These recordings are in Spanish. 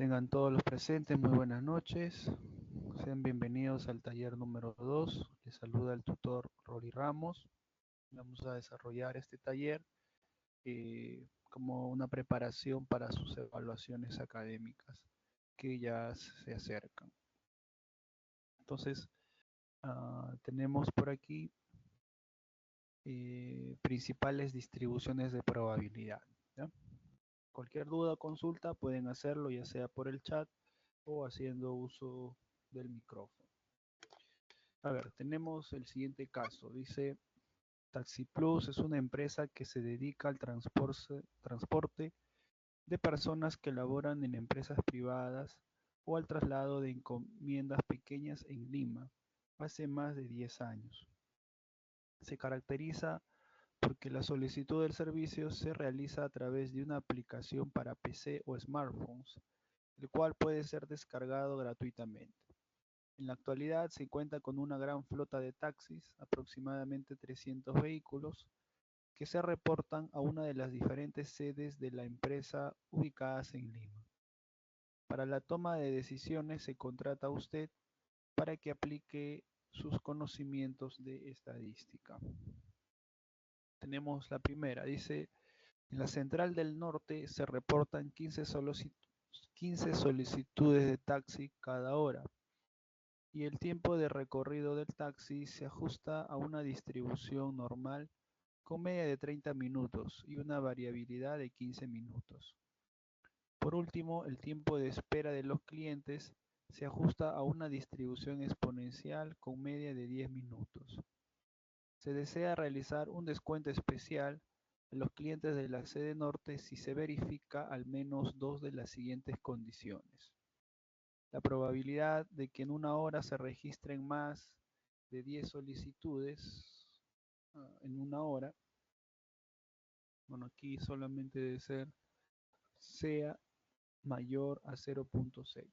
Tengan todos los presentes muy buenas noches. Sean bienvenidos al taller número 2. Les saluda el tutor Rory Ramos. Vamos a desarrollar este taller como una preparación para sus evaluaciones académicas que ya se acercan. Entonces, tenemos por aquí principales distribuciones de probabilidad, ¿ya? Cualquier duda o consulta pueden hacerlo ya sea por el chat o haciendo uso del micrófono. A ver, tenemos el siguiente caso. Dice, Taxi Plus es una empresa que se dedica al transporte de personas que laboran en empresas privadas o al traslado de encomiendas pequeñas en Lima hace más de 10 años. Se caracteriza porque la solicitud del servicio se realiza a través de una aplicación para PC o smartphones, el cual puede ser descargado gratuitamente. En la actualidad se cuenta con una gran flota de taxis, aproximadamente 300 vehículos, que se reportan a una de las diferentes sedes de la empresa ubicadas en Lima. Para la toma de decisiones se contrata a usted para que aplique sus conocimientos de estadística. Tenemos la primera, dice, en la Central del Norte se reportan 15 solicitudes de taxi cada hora y el tiempo de recorrido del taxi se ajusta a una distribución normal con media de 30 minutos y una variabilidad de 15 minutos. Por último, el tiempo de espera de los clientes se ajusta a una distribución exponencial con media de 10 minutos. Se desea realizar un descuento especial a los clientes de la sede norte si se verifica al menos dos de las siguientes condiciones. La probabilidad de que en una hora se registren más de 10 solicitudes en una hora, bueno, aquí solamente debe ser, sea mayor a 0.6.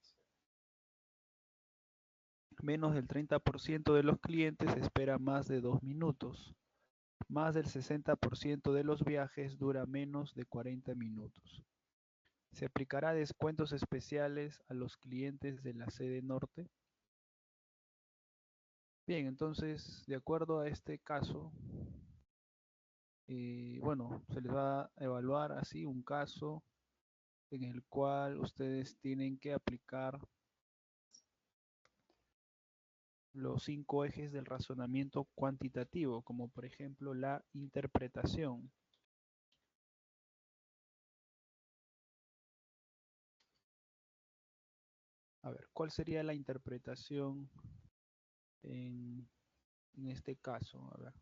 Menos del 30% de los clientes espera más de 2 minutos. Más del 60% de los viajes dura menos de 40 minutos. ¿Se aplicará descuentos especiales a los clientes de la sede norte? Bien, entonces, de acuerdo a este caso, bueno, se les va a evaluar así un caso en el cual ustedes tienen que aplicar los 5 ejes del razonamiento cuantitativo, como por ejemplo la interpretación. A ver, ¿cuál sería la interpretación en, en este caso? A ver.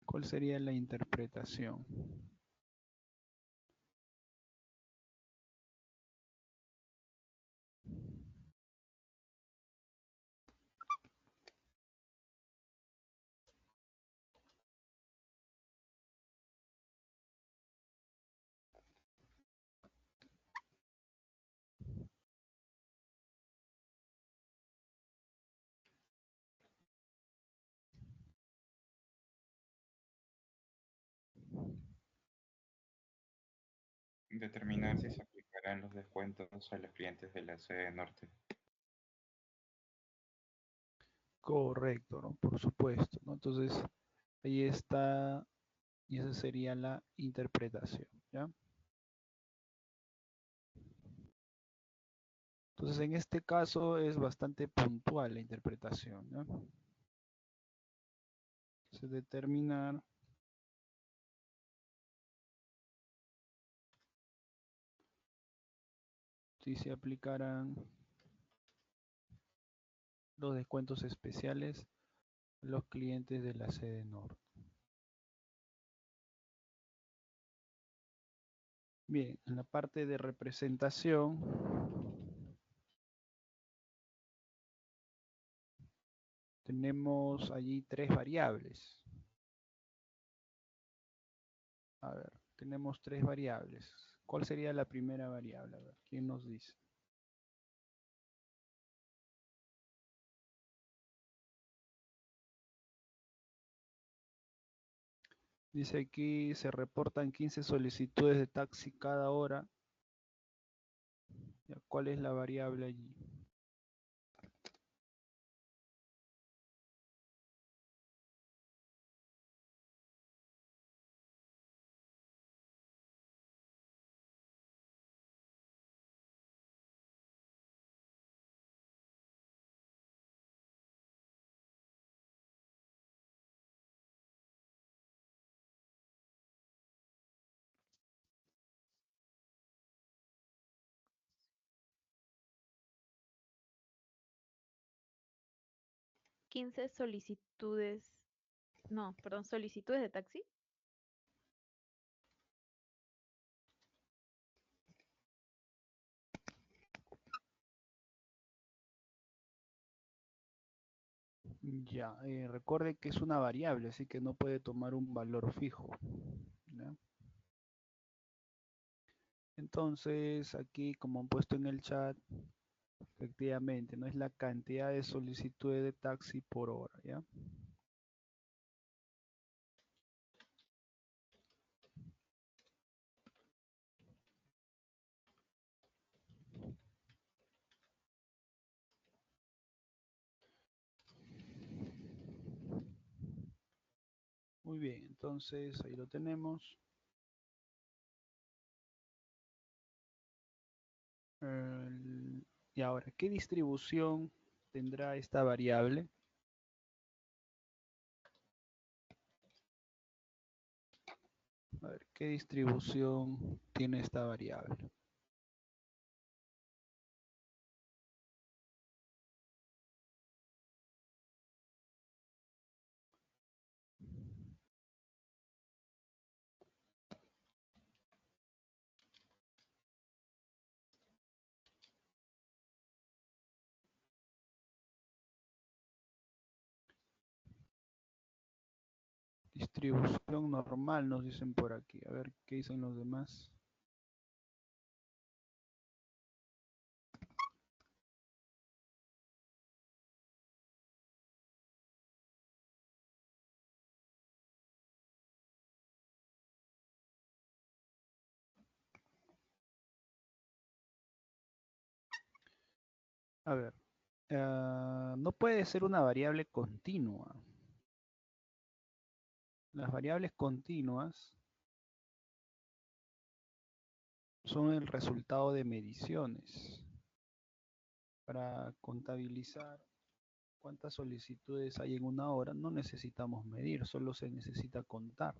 ¿Cuál sería la interpretación? Determinar si se aplicarán los descuentos a los clientes de la sede norte. Correcto, ¿no? Por supuesto, ¿no? Entonces, ahí está, y esa sería la interpretación, ¿ya? Entonces, en este caso es bastante puntual la interpretación, ¿ya? Entonces, determinar si se aplicarán los descuentos especiales a los clientes de la sede norte. Bien, en la parte de representación, tenemos allí 3 variables. A ver, tenemos 3 variables. ¿Cuál sería la primera variable? A ver, ¿quién nos dice? Dice aquí, se reportan 15 solicitudes de taxi cada hora. Ya, ¿cuál es la variable allí? ¿15 solicitudes? No, perdón, solicitudes de taxi. Ya, recuerde que es una variable, así que no puede tomar un valor fijo. ¿Ya? Entonces, aquí, como han puesto en el chat, efectivamente, no es la cantidad de solicitudes de taxi por hora, ¿ya? Muy bien, entonces ahí lo tenemos. Y ahora, ¿qué distribución tendrá esta variable? A ver, ¿qué distribución tiene esta variable? Distribución normal nos dicen por aquí. A ver, ¿qué dicen los demás? A ver, no puede ser una variable continua. Las variables continuas son el resultado de mediciones. Para contabilizar cuántas solicitudes hay en una hora, no necesitamos medir, solo se necesita contar.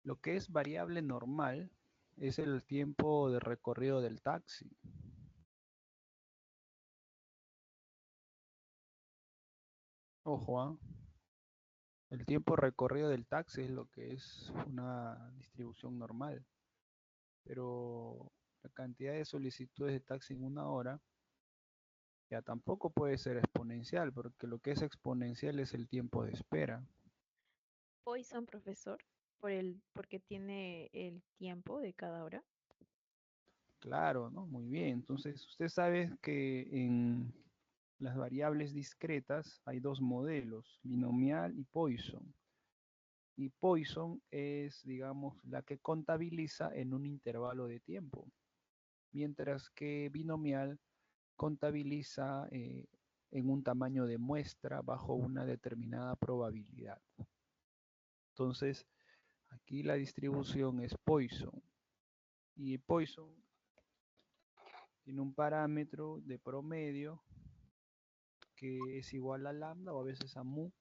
Lo que es variable normal es el tiempo de recorrido del taxi. Ojo, ¿ah? El tiempo recorrido del taxi es lo que es una distribución normal, pero la cantidad de solicitudes de taxi en una hora ya tampoco puede ser exponencial, porque lo que es exponencial es el tiempo de espera. Poisson, profesor, porque tiene el tiempo de cada hora. Claro, ¿no? Muy bien. Entonces, usted sabe que en las variables discretas hay dos modelos, binomial y Poisson. Y Poisson es, digamos, la que contabiliza en un intervalo de tiempo, mientras que binomial contabiliza en un tamaño de muestra bajo una determinada probabilidad. Entonces, aquí la distribución es Poisson. Y Poisson tiene un parámetro de promedio que es igual a lambda o a veces a mu.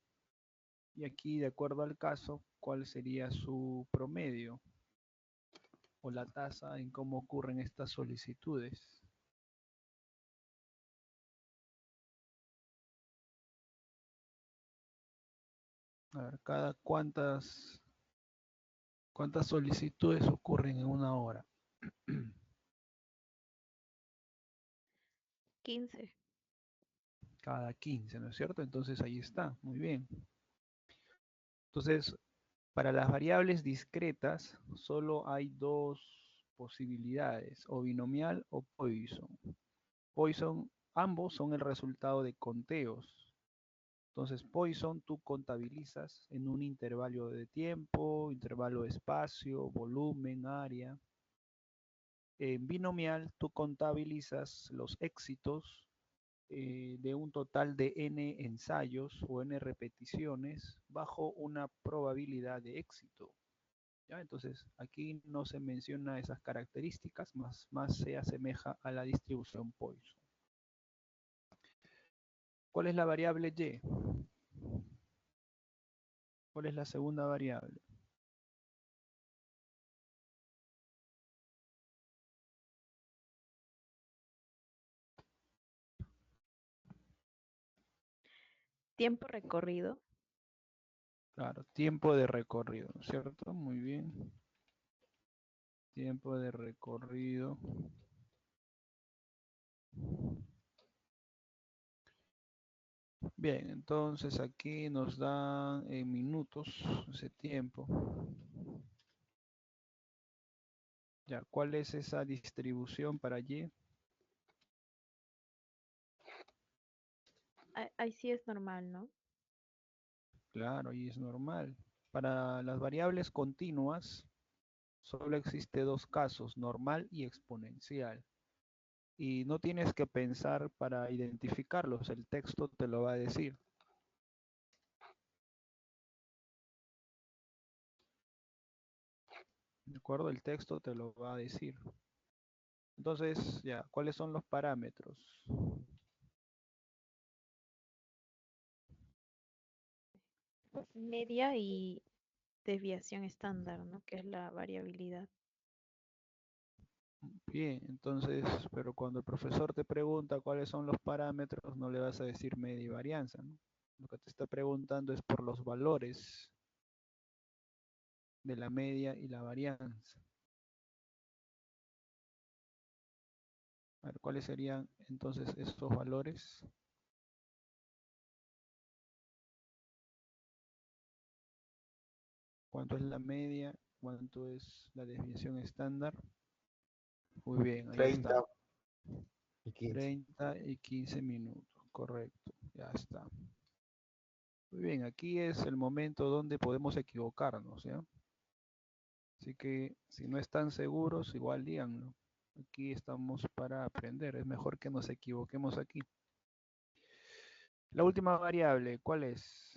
Y aquí, de acuerdo al caso, cuál sería su promedio o la tasa en cómo ocurren estas solicitudes. A ver, cuántas solicitudes ocurren en una hora. 15. Cada 15, ¿no es cierto? Entonces ahí está, muy bien. Entonces, para las variables discretas, solo hay dos posibilidades, o binomial o Poisson. Poisson, ambos son el resultado de conteos. Entonces, Poisson tú contabilizas en un intervalo de tiempo, intervalo de espacio, volumen, área. En binomial tú contabilizas los éxitos de un total de n ensayos o n repeticiones bajo una probabilidad de éxito. ¿Ya? Entonces, aquí no se menciona esas características, más se asemeja a la distribución Poisson. ¿Cuál es la variable y? ¿Cuál es la segunda variable? Tiempo recorrido. Claro, tiempo de recorrido, ¿no es cierto? Muy bien. Tiempo de recorrido. Bien, entonces aquí nos dan en minutos ese tiempo. Ya, ¿cuál es esa distribución para Y? Ahí sí es normal, ¿no? Claro, y es normal. Para las variables continuas, solo existe dos casos, normal y exponencial. Y no tienes que pensar para identificarlos, el texto te lo va a decir. ¿De acuerdo? El texto te lo va a decir. Entonces, ya, ¿cuáles son los parámetros? Media y desviación estándar, ¿no? Que es la variabilidad. Bien, entonces, pero cuando el profesor te pregunta cuáles son los parámetros, no le vas a decir media y varianza, ¿no? Lo que te está preguntando es por los valores de la media y la varianza. A ver, ¿cuáles serían entonces estos valores? ¿Cuánto es la media? ¿Cuánto es la desviación estándar? Muy bien, ahí 30 está. y 15. 30 y 15 minutos, correcto, ya está. Muy bien, aquí es el momento donde podemos equivocarnos, ¿ya? Así que si no están seguros, igual díganlo. Aquí estamos para aprender, es mejor que nos equivoquemos aquí. La última variable, ¿cuál es?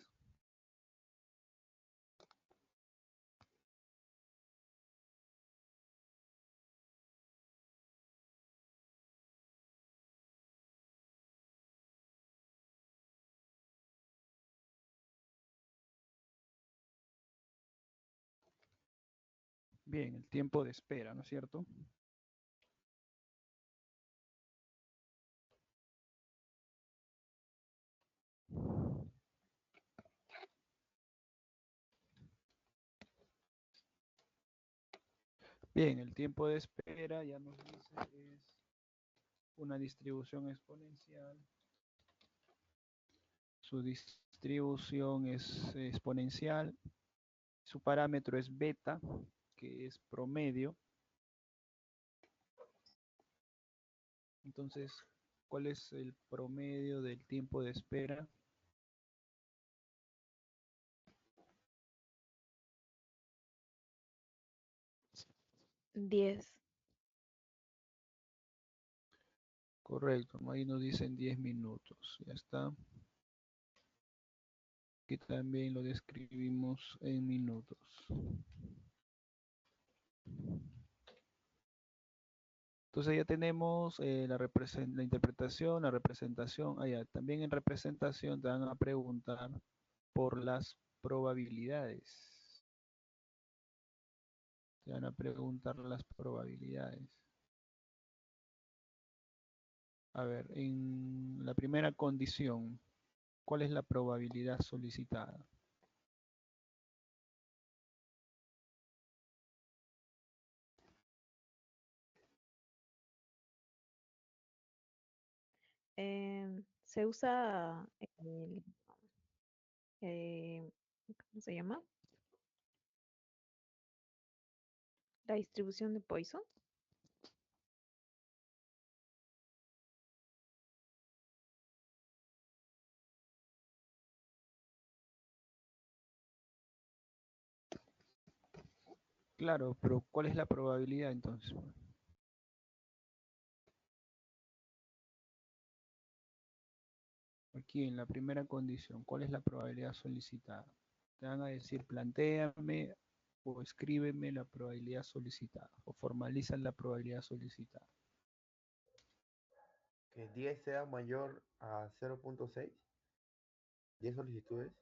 Bien, el tiempo de espera, ¿no es cierto? Bien, el tiempo de espera ya nos dice es una distribución exponencial. Su distribución es exponencial. Su parámetro es beta, que es promedio. Entonces, ¿cuál es el promedio del tiempo de espera? Diez. Correcto, ahí nos dicen 10 minutos. Ya está. Aquí también lo describimos en minutos. Entonces ya tenemos la interpretación, la representación. Ya, también en representación te van a preguntar por las probabilidades. Te van a preguntar las probabilidades. A ver, en la primera condición, ¿cuál es la probabilidad solicitada? Se usa el, eh, ¿cómo se llama? La distribución de Poisson. Claro, pero ¿cuál es la probabilidad entonces? Aquí en la primera condición, ¿cuál es la probabilidad solicitada? Te van a decir, plantéame o escríbeme la probabilidad solicitada o formalizan la probabilidad solicitada. Que 10 sea mayor a 0.6. 10 solicitudes.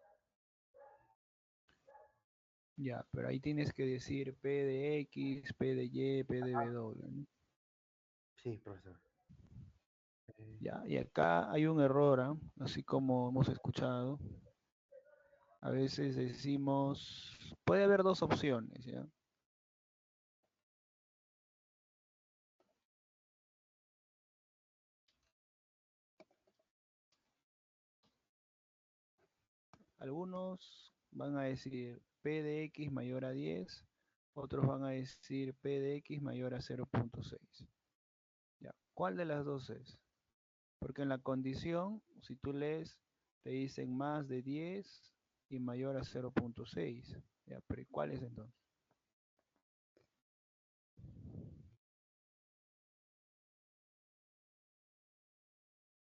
Ya, pero ahí tienes que decir P de X, P de Y, P de W, ¿no? Sí, profesor. Ya, y acá hay un error, ¿ah? Así como hemos escuchado. A veces decimos, puede haber dos opciones, ¿ya? Algunos van a decir P de X mayor a 10, otros van a decir P de X mayor a 0.6. Ya, ¿cuál de las dos es? Porque en la condición, si tú lees, te dicen más de 10 y mayor a 0.6. Ya, pero ¿cuál es entonces?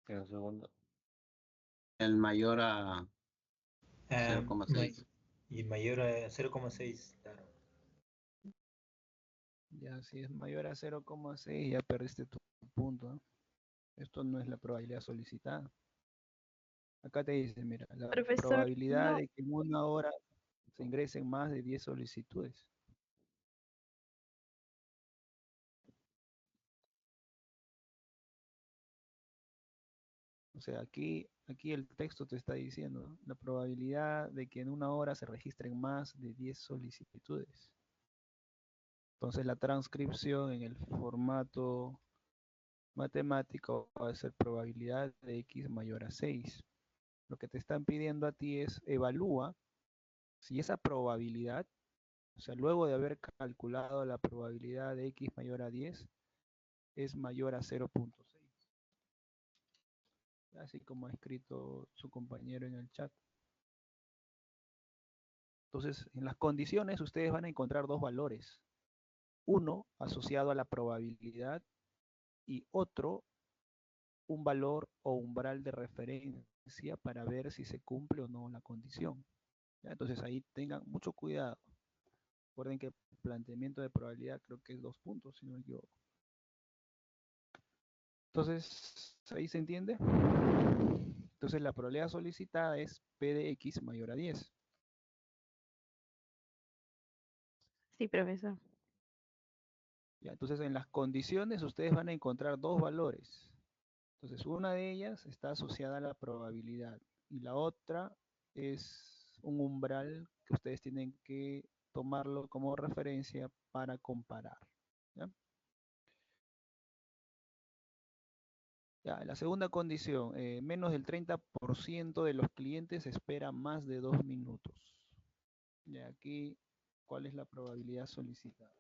Un segundo. El mayor a Ah, 0,6. y mayor a 0,6, claro. Ya, si es mayor a 0,6, ya perdiste tu punto, ¿no? Esto no es la probabilidad solicitada. Acá te dice, mira, la Profesor, probabilidad no, de que en una hora se ingresen más de 10 solicitudes. O sea, aquí el texto te está diciendo, ¿no? La probabilidad de que en una hora se registren más de 10 solicitudes. Entonces la transcripción en el formato matemático va a ser probabilidad de x mayor a 6. Lo que te están pidiendo a ti es evalúa si esa probabilidad, o sea, luego de haber calculado la probabilidad de x mayor a 10, es mayor a 0.6. Así como ha escrito su compañero en el chat. Entonces, en las condiciones ustedes van a encontrar dos valores. Uno asociado a la probabilidad y otro un valor o umbral de referencia para ver si se cumple o no la condición. ¿Ya? Entonces ahí tengan mucho cuidado. Recuerden que el planteamiento de probabilidad creo que es 2 puntos, si no me equivoco. Entonces, ¿ahí se entiende? Entonces la probabilidad solicitada es P de X mayor a 10. sí, profesor. ¿Ya? Entonces en las condiciones ustedes van a encontrar dos valores. Entonces una de ellas está asociada a la probabilidad y la otra es un umbral que ustedes tienen que tomarlo como referencia para comparar. ¿Ya? Ya, la segunda condición, menos del 30% de los clientes espera más de 2 minutos. Y aquí, ¿cuál es la probabilidad solicitada?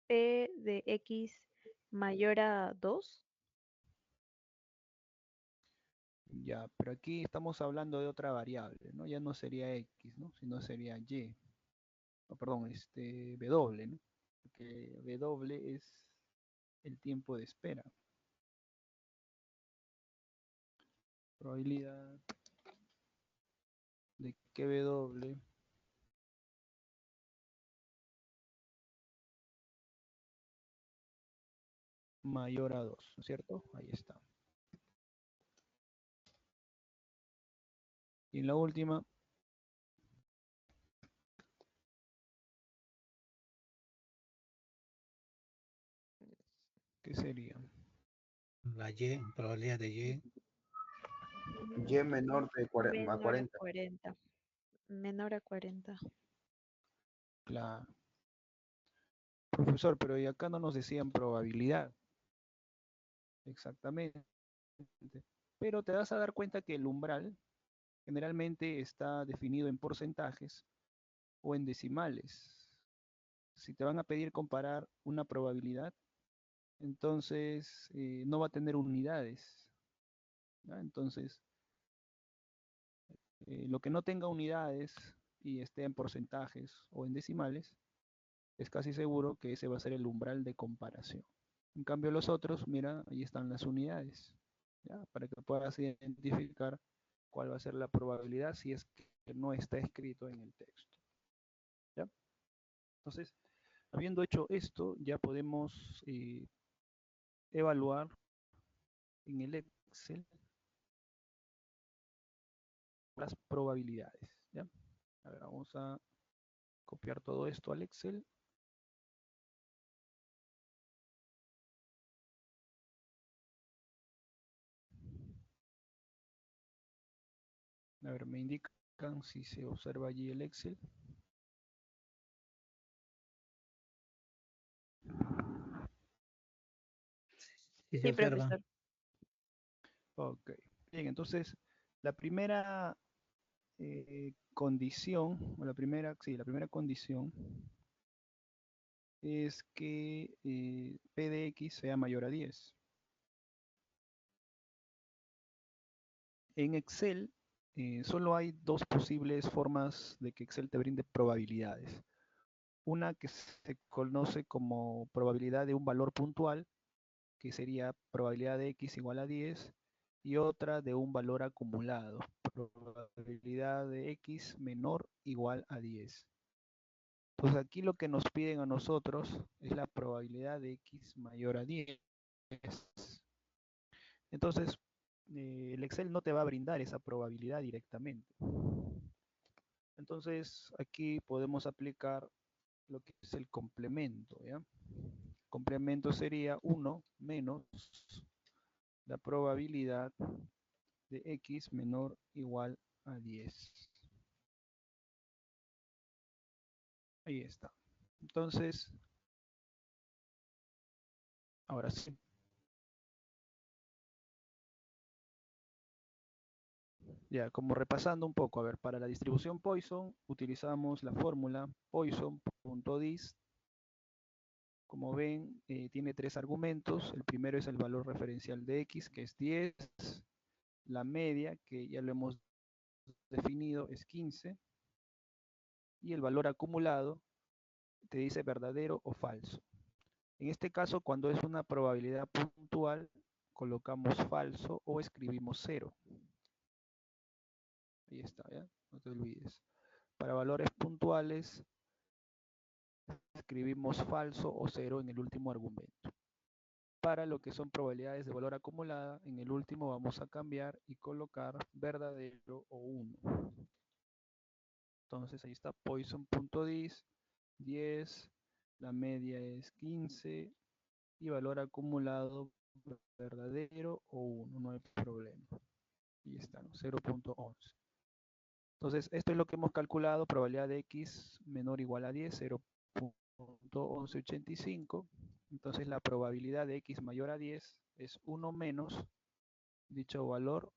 P de X mayor a 2. Ya, pero aquí estamos hablando de otra variable, ¿no? Ya no sería X, ¿no? Sino sería Y. Oh, perdón, W, ¿no? Porque W es el tiempo de espera. Probabilidad de que W mayor a 2, ¿no es cierto? Ahí está. Y en la última, ¿qué sería? La Y, probabilidad de Y. Y menor de a Menor a 40. 40. Menor a 40. Claro. Profesor, pero y acá no nos decían probabilidad. Exactamente. Pero te vas a dar cuenta que el umbral generalmente está definido en porcentajes o en decimales. si te van a pedir comparar una probabilidad, entonces no va a tener unidades, ¿ya? Entonces, lo que no tenga unidades y esté en porcentajes o en decimales, es casi seguro que ese va a ser el umbral de comparación. En cambio los otros, mira, ahí están las unidades, ¿ya? Para que puedas identificar cuál va a ser la probabilidad si es que no está escrito en el texto, ¿ya? Entonces, habiendo hecho esto, ya podemos evaluar en el Excel las probabilidades, ¿ya? A ver, vamos a copiar todo esto al Excel. A ver, me indican si se observa allí el Excel. Sí, se Sí, observa. profesor. Ok. Bien, entonces la primera condición, o la primera condición es que P de X sea mayor a 10. En Excel solo hay dos posibles formas de que Excel te brinde probabilidades. Una que se conoce como probabilidad de un valor puntual, que sería probabilidad de X igual a 10, y otra de un valor acumulado, probabilidad de X menor igual a 10. Pues aquí lo que nos piden a nosotros es la probabilidad de X mayor a 10. Entonces, el Excel no te va a brindar esa probabilidad directamente. Entonces, aquí podemos aplicar lo que es el complemento, ¿ya? Complemento sería 1 menos la probabilidad de X menor igual a 10. Ahí está. Entonces, ahora sí. Ya, como repasando un poco, a ver, para la distribución Poisson utilizamos la fórmula Poisson.dis. Como ven, tiene tres argumentos. El primero es el valor referencial de X, que es 10. La media, que ya lo hemos definido, es 15. Y el valor acumulado te dice verdadero o falso. En este caso, cuando es una probabilidad puntual, colocamos falso o escribimos 0. Ahí está, ¿ya? No te olvides. Para valores puntuales, escribimos falso o 0 en el último argumento. Para lo que son probabilidades de valor acumulada, en el último vamos a cambiar y colocar verdadero o 1. Entonces ahí está Poisson.dis, 10, la media es 15 y valor acumulado verdadero o 1, no hay problema. Ahí está, ¿no? 0.11. Entonces esto es lo que hemos calculado, probabilidad de X menor o igual a 10, 0.1185. Entonces la probabilidad de X mayor a 10 es 1 menos dicho valor.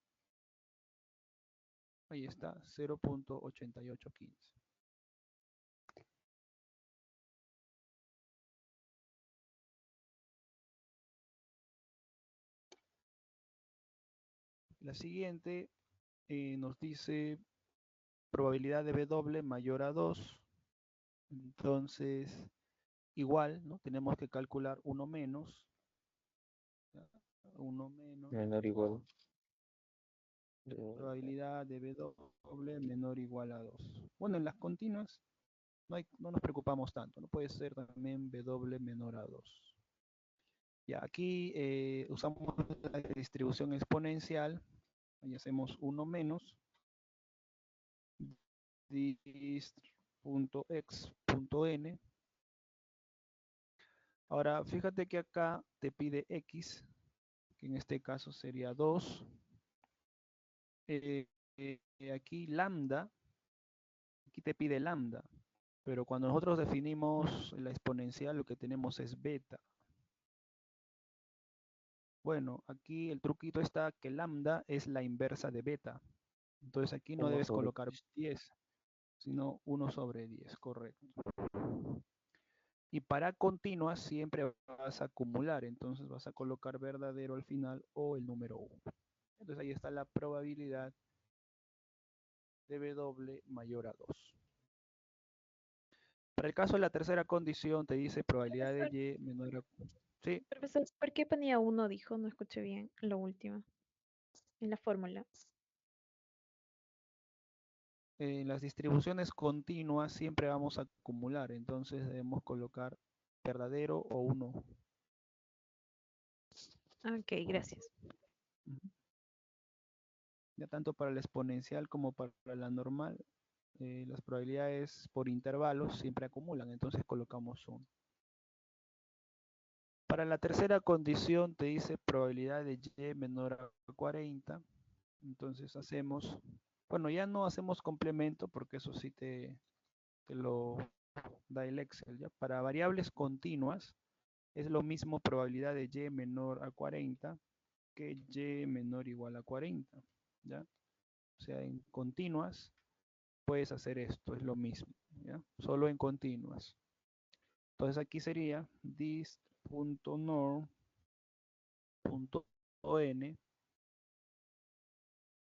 Ahí está, 0.8815. La siguiente nos dice probabilidad de W mayor a 2. Entonces, igual, ¿no? Tenemos que calcular 1 menos. 1 menos. Menor igual. Probabilidad de W menor o igual a 2. Bueno, en las continuas no nos preocupamos tanto, no puede ser también W menor a 2. Ya, aquí usamos la distribución exponencial, ahí hacemos 1 menos dist.x.n. Ahora, fíjate que acá te pide x, que en este caso sería 2. Aquí lambda, aquí te pide lambda, pero cuando nosotros definimos la exponencial lo que tenemos es beta. Bueno, aquí el truquito está que lambda es la inversa de beta. Entonces aquí no 1 debes sobre colocar 10, sino 1 sobre 10, correcto. Y para continuas siempre vas a acumular, entonces vas a colocar verdadero al final o el número 1. Entonces ahí está la probabilidad de W mayor a 2. Para el caso de la tercera condición te dice probabilidad de Profesor, Y menor a... Sí, profesor, ¿por qué ponía 1? Dijo, no escuché bien lo último, en la fórmula. en las distribuciones continuas siempre vamos a acumular, entonces debemos colocar verdadero o 1. Ok, gracias. Ya tanto para la exponencial como para la normal, las probabilidades por intervalos siempre acumulan, entonces colocamos 1. Para la tercera condición te dice probabilidad de Y menor a 40, entonces hacemos, bueno, ya no hacemos complemento porque eso sí te lo da el Excel, ¿ya? Para variables continuas es lo mismo probabilidad de Y menor a 40 que Y menor o igual a 40, ¿ya? O sea, en continuas puedes hacer esto, es lo mismo, ¿ya? Solo en continuas. Entonces aquí sería dist.norm.n,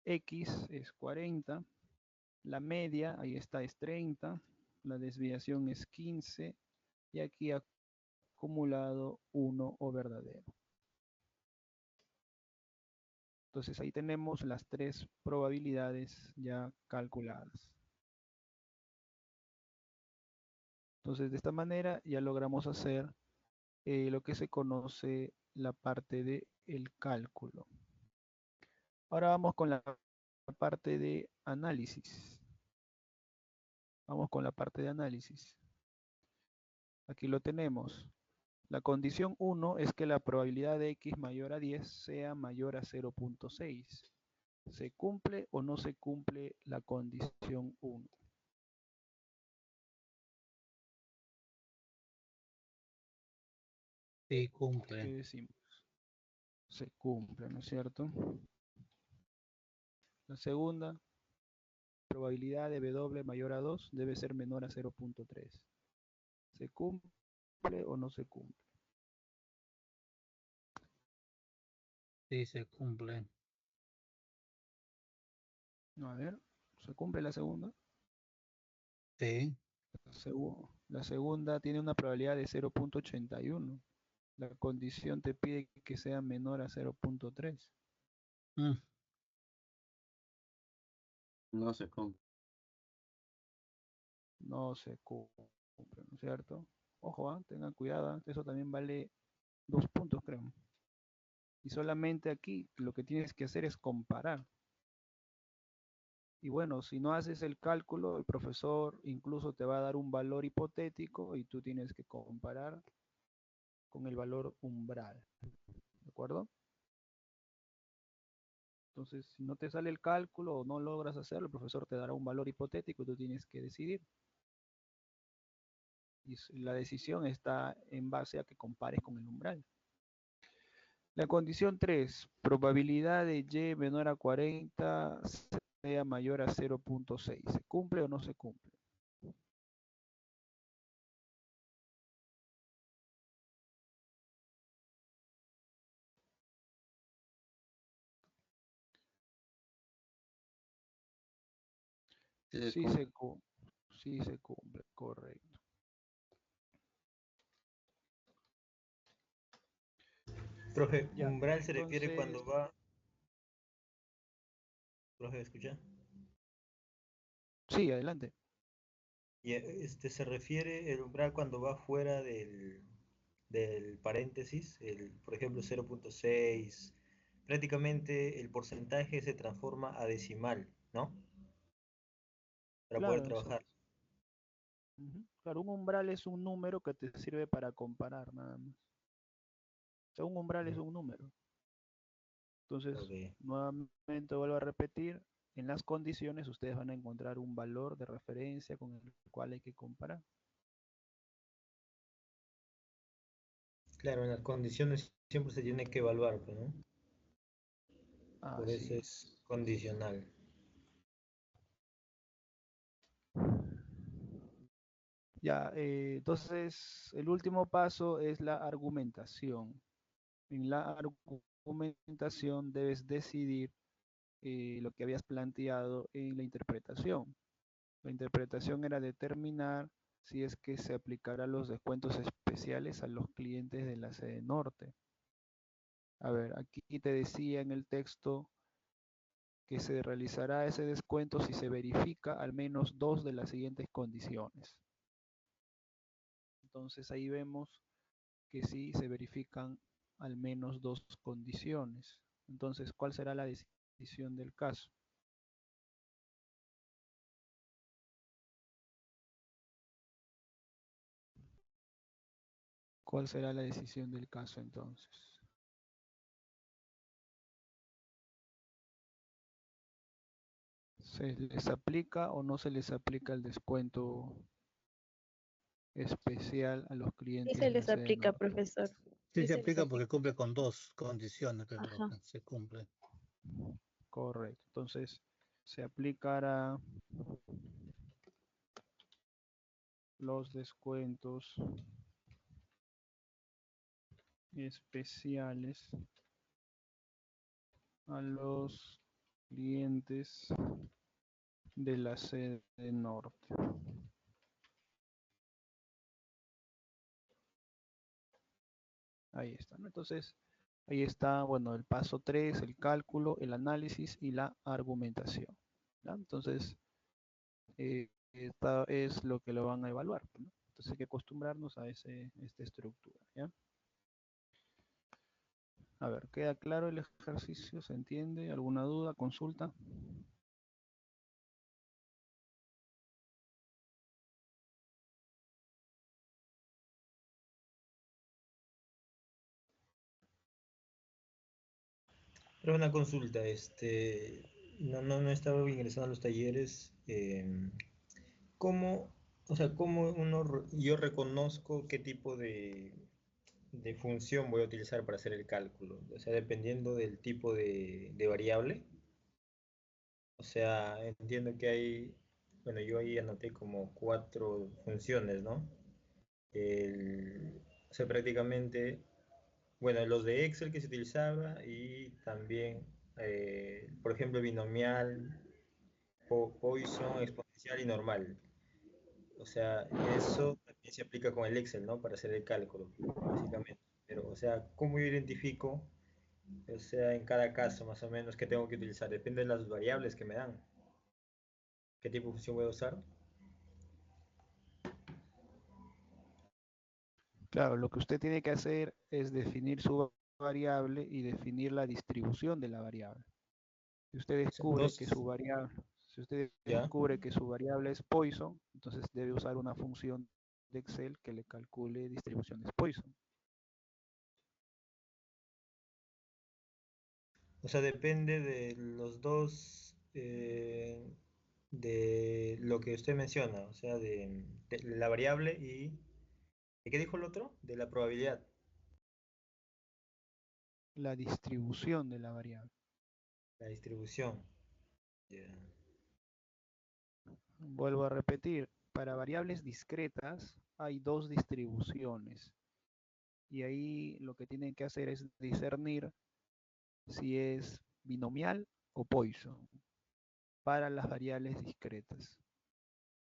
x es 40, la media, ahí está, es 30, la desviación es 15, y aquí acumulado 1 o verdadero. Entonces ahí tenemos las 3 probabilidades ya calculadas. Entonces de esta manera ya logramos hacer lo que se conoce la parte de el cálculo. Ahora vamos con la parte de análisis. Vamos con la parte de análisis. Aquí lo tenemos. La condición 1 es que la probabilidad de x mayor a 10 sea mayor a 0.6. ¿Se cumple o no se cumple la condición 1? Sí, ¿Qué cumple. decimos? Se cumple, ¿no es cierto? La segunda, probabilidad de W mayor a 2 debe ser menor a 0.3. ¿Se cumple o no se cumple? Sí, se cumple. A ver, ¿se cumple la segunda? Sí. La segunda tiene una probabilidad de 0.81. La condición te pide que sea menor a 0.3. Mm, No se cumple. No se cumple, ¿no es cierto? Ojo, tengan cuidado, eso también vale 2 puntos, creo. Y solamente aquí lo que tienes que hacer es comparar. Y bueno, si no haces el cálculo, el profesor incluso te va a dar un valor hipotético y tú tienes que comparar con el valor umbral. ¿De acuerdo? Entonces, si no te sale el cálculo o no logras hacerlo, el profesor te dará un valor hipotético y tú tienes que decidir. Y la decisión está en base a que compares con el umbral. La condición 3, probabilidad de Y menor a 40 sea mayor a 0.6. ¿Se cumple o no se cumple? Sí se Sí cumple. se cumple, sí se cumple, correcto. Profe, Ya, umbral se refiere entonces, cuando va. Profe, ¿escucha? sí, adelante. Y se refiere el umbral cuando va fuera del paréntesis, por ejemplo 0.6, prácticamente el porcentaje se transforma a decimal, ¿no? Para poder Claro, exacto. trabajar. Ujú. Claro, un umbral es un número que te sirve para comparar nada más. O sea, un umbral es un número. Entonces, Ok. nuevamente vuelvo a repetir, en las condiciones ustedes van a encontrar un valor de referencia con el cual hay que comparar. Claro, en las condiciones siempre se tiene que evaluar, pues, ¿no? Por Así eso es. es condicional. Ya, entonces el último paso es la argumentación. En la argumentación debes decidir lo que habías planteado en la interpretación. La interpretación era determinar si es que se aplicará los descuentos especiales a los clientes de la sede norte. A ver, aquí te decía en el texto que se realizará ese descuento si se verifica al menos dos de las siguientes condiciones. Entonces ahí vemos que sí se verifican al menos dos condiciones. Entonces, ¿cuál será la decisión del caso? ¿Cuál será la decisión del caso entonces? ¿Se les aplica o no se les aplica el descuento especial a los Sí clientes se de la les sede aplica, norte? profesor. Sí Sí se se les aplica porque aplica. cumple con dos condiciones, pero Ajá. se cumple. Correcto. Entonces, se aplicará los descuentos especiales a los clientes de la sede norte. Ahí está, ¿no? Entonces, ahí está, bueno, el paso 3, el cálculo, el análisis y la argumentación, ¿ya? Entonces, esta es lo que lo van a evaluar, ¿no? Entonces hay que acostumbrarnos a esta estructura, ¿ya? A ver, ¿queda claro el ejercicio? ¿Se entiende? ¿Alguna duda? ¿Consulta? Pero una consulta, no estaba ingresando a los talleres. ¿Cómo, o sea, yo reconozco qué tipo de función voy a utilizar para hacer el cálculo? O sea, dependiendo del tipo de variable. O sea, entiendo que hay, bueno, yo ahí anoté como cuatro funciones, ¿no? O sea, prácticamente, bueno, los de Excel que se utilizaba y también, por ejemplo, binomial, Poisson, exponencial y normal. O sea, eso también se aplica con el Excel, ¿no? Para hacer el cálculo, básicamente. Pero, o sea, ¿cómo yo identifico, o sea, en cada caso más o menos qué tengo que utilizar? Depende de las variables que me dan. ¿Qué tipo de función voy a usar? Claro, lo que usted tiene que hacer es definir su variable y definir la distribución de la variable. Si usted O sea, descubre que su dos, variable, si usted ¿ya? descubre que su variable es Poisson, entonces debe usar una función de Excel que le calcule distribuciones Poisson. O sea, depende de los dos, de lo que usted menciona, o sea, de la variable y... ¿De qué dijo el otro? De la probabilidad, La distribución de la variable. la distribución. Ya. Vuelvo a repetir, para variables discretas hay dos distribuciones y ahí lo que tienen que hacer es discernir si es binomial o Poisson para las variables discretas.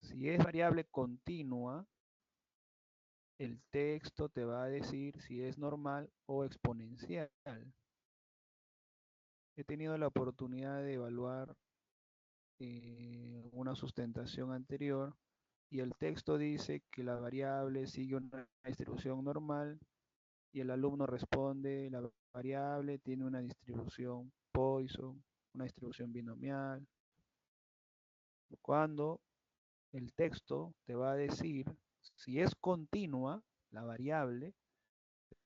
Si es variable continua, el texto te va a decir si es normal o exponencial. He tenido la oportunidad de evaluar una sustentación anterior y el texto dice que la variable sigue una distribución normal y el alumno responde, la variable tiene una distribución Poisson, una distribución binomial, cuando el texto te va a decir, si es continua, la variable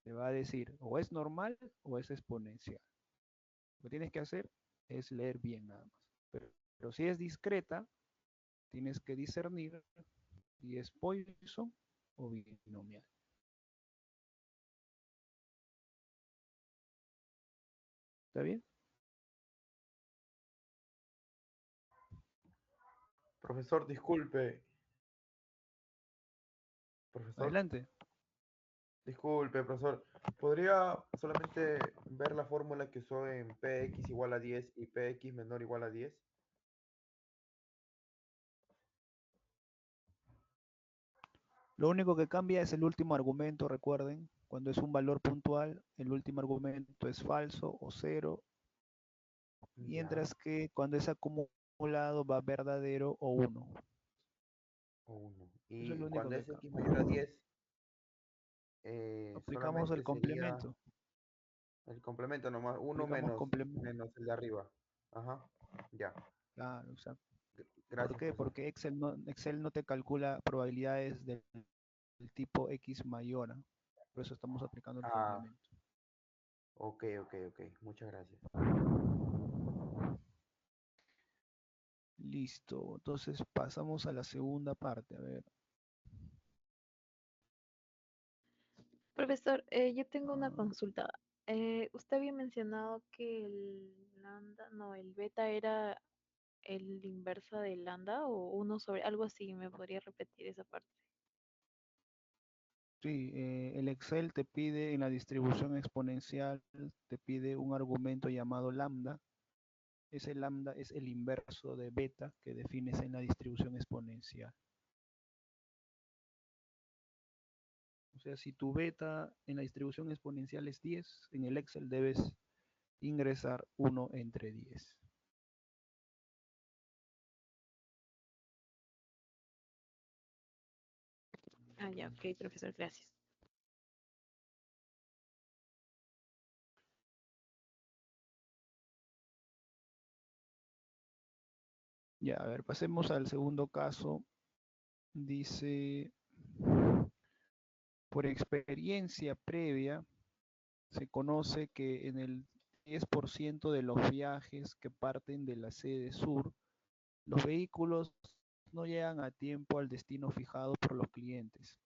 te va a decir o es normal o es exponencial. Lo que tienes que hacer es leer bien nada más. Pero si es discreta, tienes que discernir si es Poisson o binomial. ¿Está bien? Profesor, disculpe, Profesor, Adelante. disculpe, profesor. ¿Podría solamente ver la fórmula que usó en Px igual a 10 y Px menor igual a 10? Lo único que cambia es el último argumento, recuerden. Cuando es un valor puntual, el último argumento es falso o cero, Ya, mientras que cuando es acumulado va verdadero o 1. o 1. Eso es Y lo único cuando que es x cambia. mayor a 10, Aplicamos el solamente sería complemento. el complemento nomás, 1 Aplicamos complemento. menos el de arriba. Ajá, ya. Claro, exacto. ¿Por Gracias, qué? profesor. Porque Excel no te calcula probabilidades del tipo X mayor. ¿Ah? Por eso estamos aplicando el Ah, complemento. ok. Muchas gracias. Listo. Entonces pasamos a la segunda parte. A ver. Profesor, yo tengo una consulta. Usted había mencionado que el lambda, no, el beta era el inverso del lambda o uno sobre algo así. ¿Me podría repetir esa parte? Sí, el Excel te pide en la distribución exponencial, te pide un argumento llamado lambda. Ese lambda es el inverso de beta que defines en la distribución exponencial. O sea, si tu beta en la distribución exponencial es 10, en el Excel debes ingresar 1 entre 10. Ah, ya, ok, profesor, gracias. Ya, a ver, pasemos al segundo caso. Dice, por experiencia previa, se conoce que en el 10% de los viajes que parten de la sede sur, los vehículos no llegan a tiempo al destino fijado por los clientes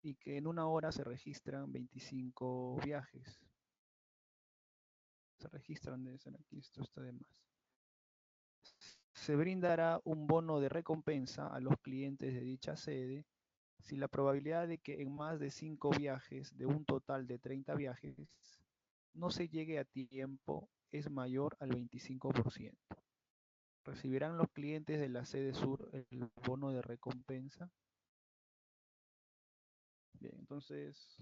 y que en una hora se registran 25 viajes. Se registran, debe ser aquí, esto está de más. Se brindará un bono de recompensa a los clientes de dicha sede si la probabilidad de que en más de 5 viajes de un total de 30 viajes no se llegue a tiempo es mayor al 25%. ¿Recibirán los clientes de la sede sur el bono de recompensa? Bien, entonces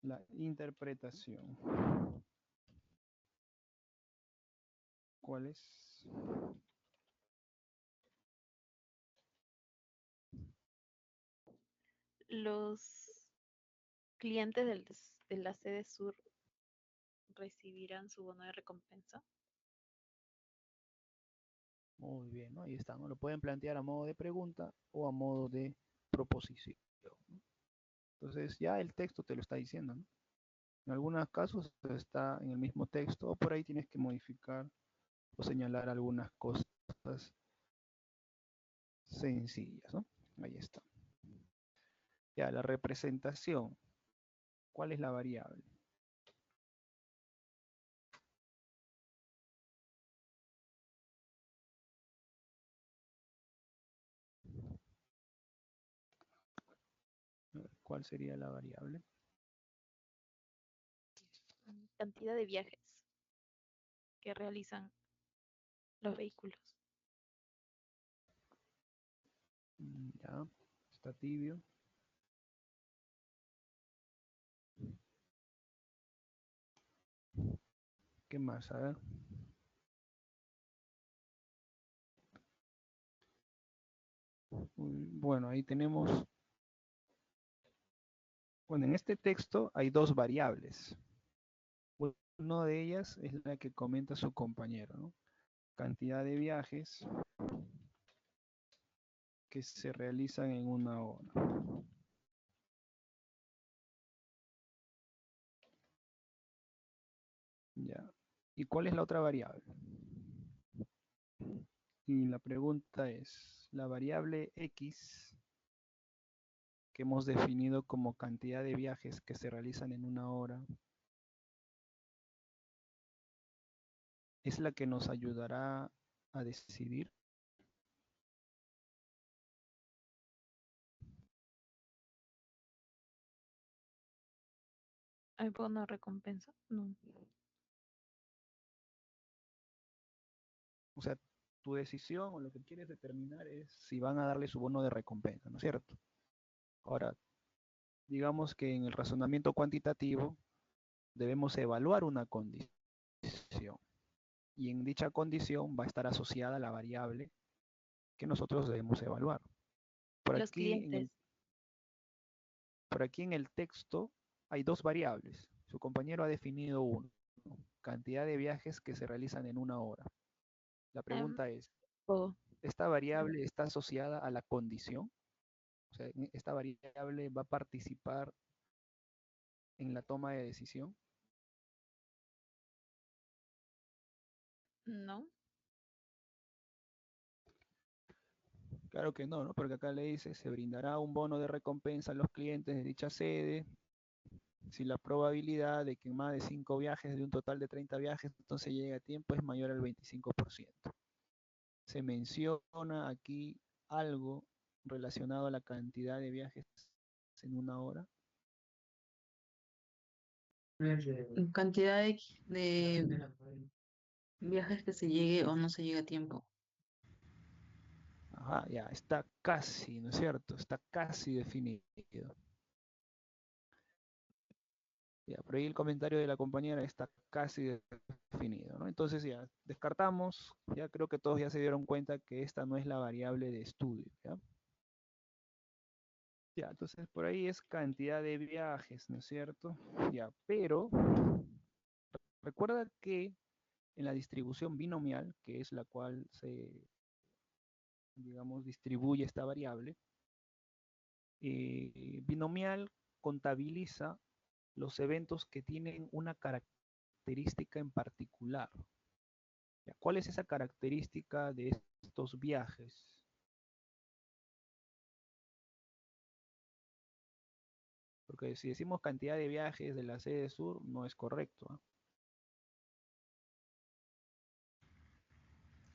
la interpretación. ¿Cuál es? Los clientes de la sede sur recibirán su bono de recompensa. Muy bien, ¿no? Ahí está, ¿no? Lo pueden plantear a modo de pregunta o a modo de proposición, ¿no? Entonces ya el texto te lo está diciendo, ¿no? En algunos casos está en el mismo texto o por ahí tienes que modificar o señalar algunas cosas sencillas, ¿no? Ahí está. Ya, la representación. ¿Cuál es la variable? A ver, ¿cuál sería la variable? Cantidad de viajes que realizan los vehículos. Ya, está tibio. ¿Qué más? A ver. Bueno, ahí tenemos. Bueno, en este texto hay dos variables. Una de ellas es la que comenta su compañero, ¿no? Cantidad de viajes que se realizan en una hora. Ya. ¿Y cuál es la otra variable? Y la pregunta es, la variable X que hemos definido como cantidad de viajes que se realizan en una hora, ¿es la que nos ayudará a decidir? ¿Hay bono recompensa? No. O sea, tu decisión o lo que quieres determinar es si van a darle su bono de recompensa, ¿no es cierto? Ahora, digamos que en el razonamiento cuantitativo debemos evaluar una condición y en dicha condición va a estar asociada la variable que nosotros debemos evaluar. Por Los aquí en clientes. el, por aquí en el texto hay dos variables. Su compañero ha definido uno, cantidad de viajes que se realizan en una hora. La pregunta es, O ¿esta variable está asociada a la condición? O sea, ¿esta variable va a participar en la toma de decisión? no. Claro que no, ¿no? Porque acá le dice, se brindará un bono de recompensa a los clientes de dicha sede si la probabilidad de que en más de 5 viajes de un total de 30 viajes entonces llegue a tiempo es mayor al 25%. Se menciona aquí algo relacionado a la cantidad de viajes en una hora. Cantidad de viajes que se llegue o no se llegue a tiempo. Ajá, ya, está casi, ¿no es cierto? Está casi definido. Ya, por ahí el comentario de la compañera está casi definido, ¿no? Entonces ya, descartamos, ya creo que todos ya se dieron cuenta que esta no es la variable de estudio, ¿ya? Ya, entonces por ahí es cantidad de viajes, ¿no es cierto? Ya, pero recuerda que en la distribución binomial, que es la cual se, digamos, distribuye esta variable, binomial contabiliza los eventos que tienen una característica en particular. ¿Ya? ¿Cuál es esa característica de estos viajes? Porque si decimos cantidad de viajes de la sede sur, no es correcto, ¿eh?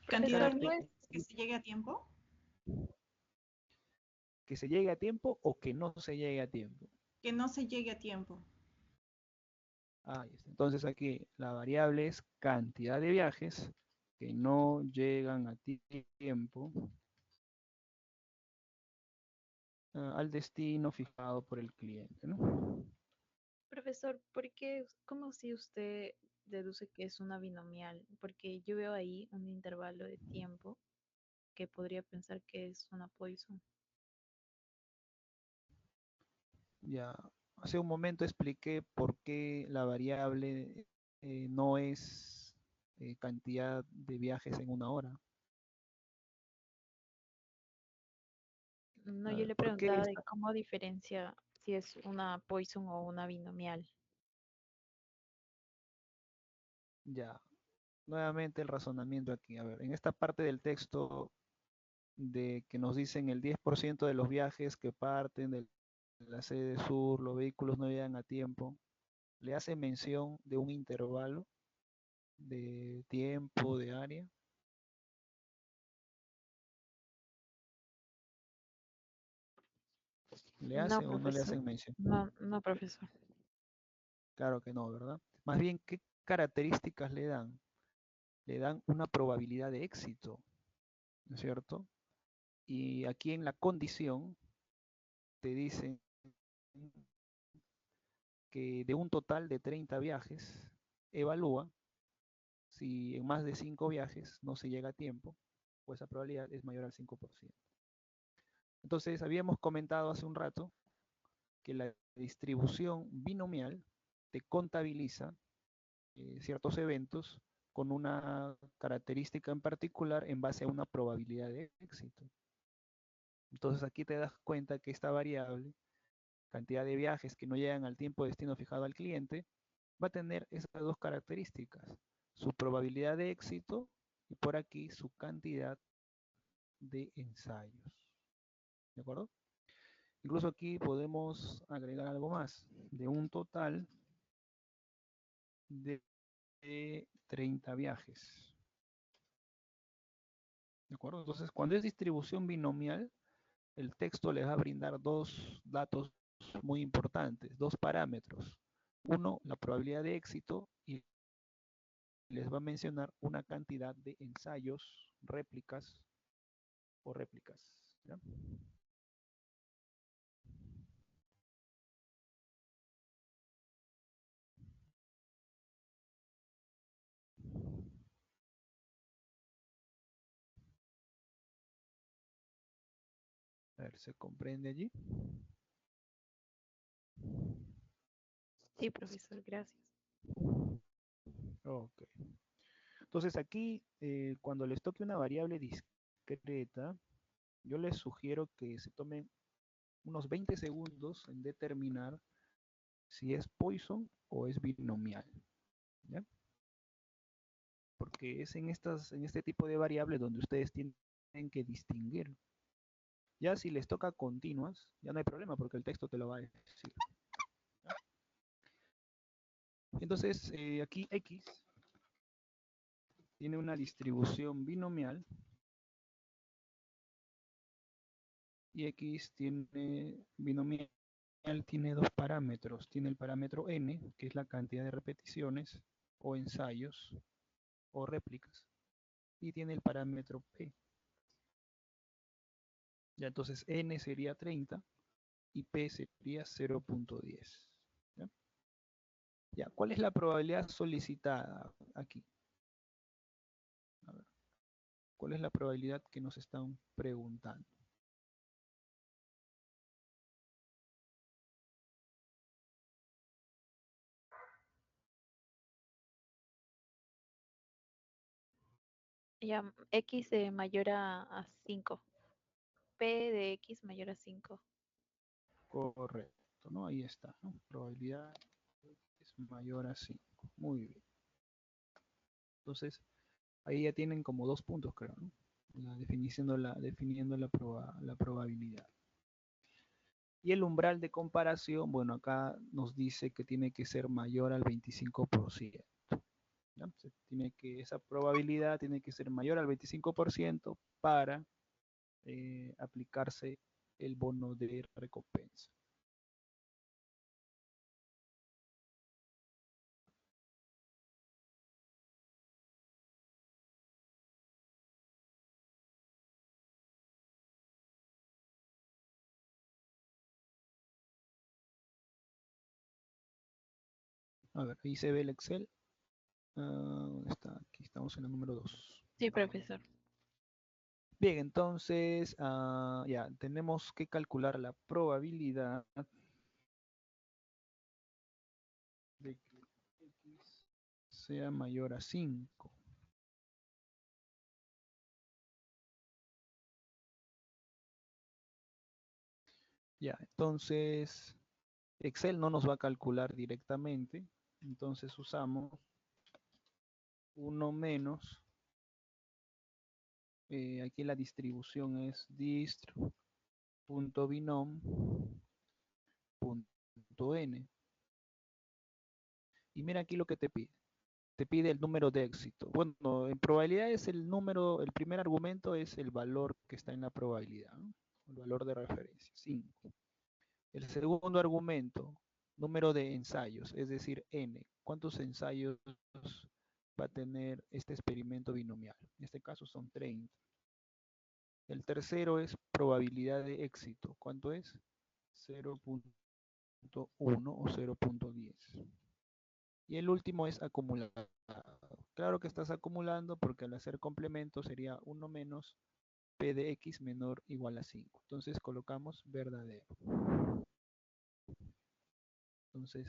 ¿Cantidad Profesor, no de es, que se llegue a tiempo? Que se llegue a tiempo o que no se llegue a tiempo. Que no se llegue a tiempo. Ahí está. Entonces aquí la variable es cantidad de viajes que no llegan a tiempo al destino fijado por el cliente, ¿no? profesor, ¿por qué, cómo si usted deduce que es una binomial? Porque yo veo ahí un intervalo de tiempo que podría pensar que es una Poisson. Ya hace un momento expliqué por qué la variable no es cantidad de viajes en una hora. No, A yo ver, le ¿por qué preguntaba de esta? cómo diferencia si es una Poisson o una binomial. Ya, nuevamente el razonamiento aquí. A ver, en esta parte del texto de que nos dicen el 10% de los viajes que parten de la sede sur, los vehículos no llegan a tiempo, le hace mención de un intervalo de tiempo, de área. ¿Le No, hacen o no le profesor. hacen mención? No, no, profesor. Claro que no, ¿verdad? Más bien, ¿qué características le dan? Le dan una probabilidad de éxito, ¿no es cierto? Y aquí en la condición te dicen que de un total de 30 viajes, evalúa si en más de 5 viajes no se llega a tiempo, pues esa probabilidad es mayor al 5%. Entonces, habíamos comentado hace un rato que la distribución binomial te contabiliza ciertos eventos con una característica en particular en base a una probabilidad de éxito. Entonces aquí te das cuenta que esta variable, cantidad de viajes que no llegan al tiempo de destino fijado al cliente, va a tener esas dos características, su probabilidad de éxito y por aquí su cantidad de ensayos. ¿De acuerdo? Incluso aquí podemos agregar algo más, de un total de 30 viajes. ¿De acuerdo? Entonces, cuando es distribución binomial, el texto les va a brindar dos datos muy importantes, dos parámetros. Uno, la probabilidad de éxito, y les va a mencionar una cantidad de ensayos, réplicas o réplicas. ¿Ya? A ver, ¿se comprende allí? Sí, profesor, gracias. Ok. Entonces aquí, cuando les toque una variable discreta, yo les sugiero que se tomen unos 20 segundos en determinar si es Poisson o es binomial. ¿Ya? Porque es en este tipo de variables donde ustedes tienen que distinguir. Ya si les toca continuas, ya no hay problema porque el texto te lo va a decir. ¿Ya? Entonces, aquí X tiene una distribución binomial y X tiene binomial, tiene dos parámetros. Tiene el parámetro n, que es la cantidad de repeticiones o ensayos o réplicas, y tiene el parámetro p. Ya, entonces n sería 30 y p sería 0.10. ¿Ya? Ya, ¿cuál es la probabilidad solicitada aquí? A ver, ¿cuál es la probabilidad que nos están preguntando? Ya, X mayor a 5. P de X mayor a 5. Correcto, ¿no? Ahí está, ¿no? Probabilidad es mayor a 5. Muy bien. Entonces, ahí ya tienen como 2 puntos, creo, ¿no? Definiendo la probabilidad. Y el umbral de comparación, bueno, acá nos dice que tiene que ser mayor al 25%. ¿Ya? Esa probabilidad tiene que ser mayor al 25% para aplicarse el bono de recompensa. A ver, ahí se ve el Excel. ¿Dónde está? Aquí estamos en el número 2. Sí, profesor. Bien, entonces ya tenemos que calcular la probabilidad de que X sea mayor a 5. Ya, entonces Excel no nos va a calcular directamente, entonces usamos 1 menos, aquí la distribución es dist.binom.n. Y mira aquí lo que te pide. Te pide el número de éxito. Bueno, en probabilidad es el número, el primer argumento es el valor que está en la probabilidad, ¿no? El valor de referencia, 5. El segundo argumento, número de ensayos, es decir, n. ¿Cuántos ensayos va a tener este experimento binomial? En este caso son 30. El tercero es probabilidad de éxito. ¿Cuánto es? 0.1 o 0.10. Y el último es acumulado. Claro que estás acumulando porque al hacer complemento sería 1 menos p de x menor o igual a 5. Entonces colocamos verdadero. Entonces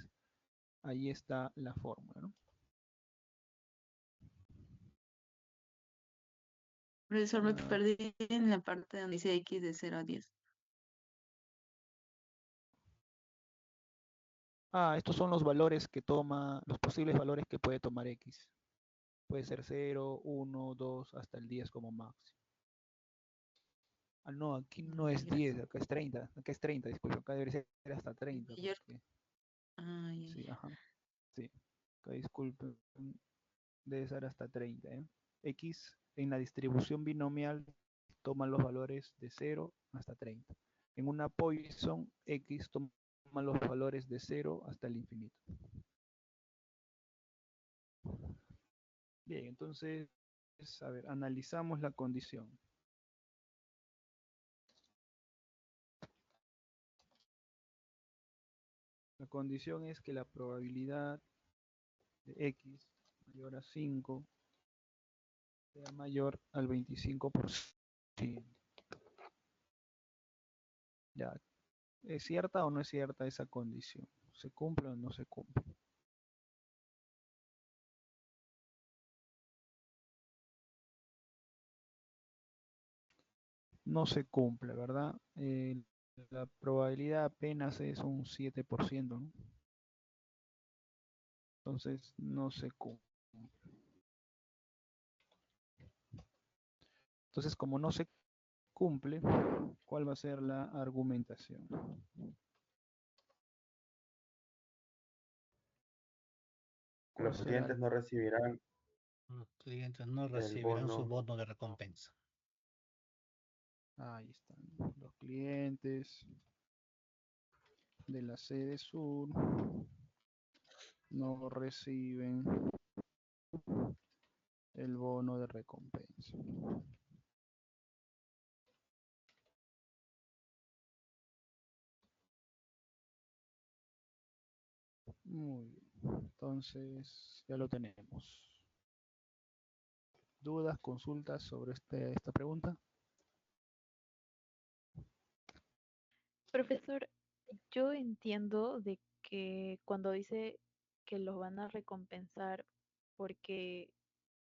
ahí está la fórmula, ¿no? Profesor, me perdí en la parte donde dice X de 0 a 10. Estos son los valores que toma, los posibles valores que puede tomar x. Puede ser 0, 1, 2, hasta el 10 como máximo. No, aquí no es 10, acá es 30. Acá es 30, disculpe. Acá debería ser hasta 30. Mayor. Porque... Ya. Sí, ajá. Sí. Acá disculpe. Debe ser hasta 30. X en la distribución binomial toma los valores de 0 hasta 30. En una Poisson, X toma los valores de 0 hasta el infinito. Bien, entonces, a ver, analizamos la condición. La condición es que la probabilidad de x mayor a 5 sea mayor al 25%. Ya, ¿es cierta o no es cierta esa condición? ¿Se cumple o no se cumple? No se cumple, ¿verdad? La probabilidad apenas es un 7%, ¿no? Entonces no se cumple. Entonces, como no se cumple, ¿cuál va a ser la argumentación? ¿Cuál Los será? clientes no recibirán Los clientes no el recibirán su bono. bono de recompensa. Ahí están. Los clientes de la sede sur no reciben el bono de recompensa. Muy bien. Entonces, ya lo tenemos. ¿Dudas, consultas sobre esta pregunta? Profesor, yo entiendo de que cuando dice que los van a recompensar porque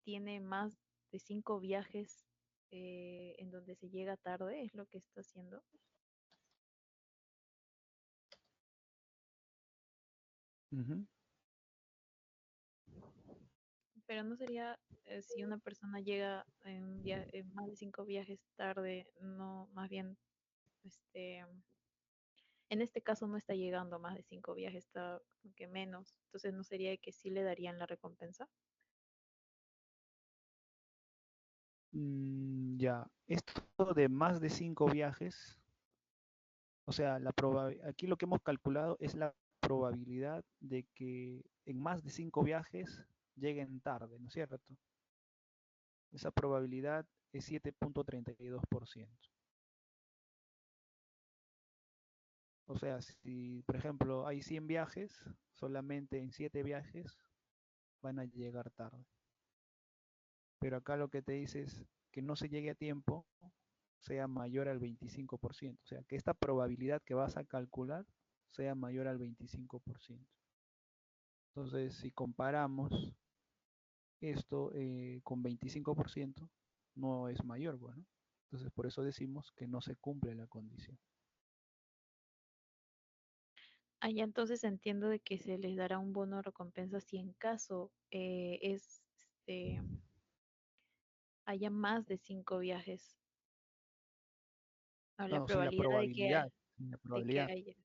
tiene más de 5 viajes en donde se llega tarde, es lo que está haciendo. Ujú. Pero no sería si una persona llega en más de 5 viajes tarde, no, más bien, en este caso no está llegando a más de 5 viajes, está como que menos. Entonces no sería que sí le darían la recompensa. Ya, esto de más de 5 viajes, o sea, aquí lo que hemos calculado es la probabilidad de que en más de 5 viajes lleguen tarde, ¿no es cierto? Esa probabilidad es 7.32%. O sea, si por ejemplo hay 100 viajes, solamente en 7 viajes van a llegar tarde. Pero acá lo que te dice es que no se llegue a tiempo sea mayor al 25%. O sea, que esta probabilidad que vas a calcular sea mayor al 25%. Entonces, si comparamos esto con 25%, no es mayor, bueno. Entonces, por eso decimos que no se cumple la condición. Allá entonces entiendo de que se les dará un bono de recompensa si en caso este, haya más de 5 viajes, o la No, sin la probabilidad probabilidad. Sin la de que probabilidad. haya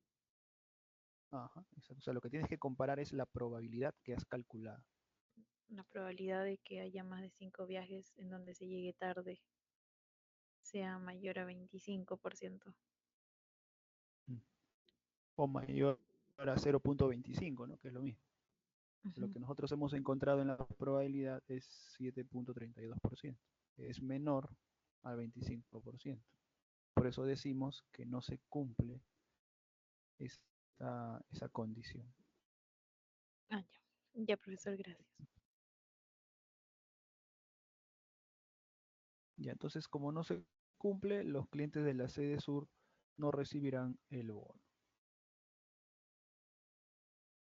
Ajá, exacto. O sea, lo que tienes que comparar es la probabilidad que has calculado. una probabilidad de que haya más de 5 viajes en donde se llegue tarde sea mayor a 25%. Mm. O mayor a 0.25, ¿no? Que es lo mismo. Lo Ujú. que nosotros hemos encontrado en la probabilidad es 7.32%. Es menor al 25%. Por eso decimos que no se cumple esa condición. Ah, ya. Ya, profesor, gracias. Ya, entonces, como no se cumple, los clientes de la sede sur no recibirán el bono.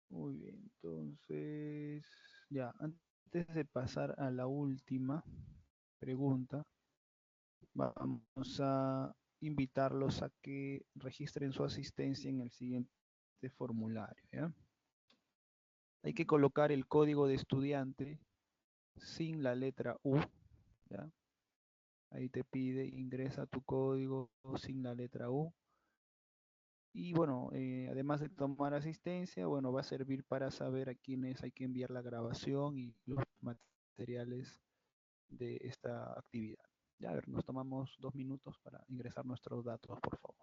Muy bien, entonces, ya, antes de pasar a la última pregunta, vamos a invitarlos a que registren su asistencia en el siguiente formulario, ¿ya? Hay que colocar el código de estudiante sin la letra U, ¿ya? Ahí te pide ingresa tu código sin la letra U. Y bueno, además de tomar asistencia, bueno, va a servir para saber a quiénes hay que enviar la grabación y los materiales de esta actividad. Ya, a ver, nos tomamos 2 minutos para ingresar nuestros datos, por favor.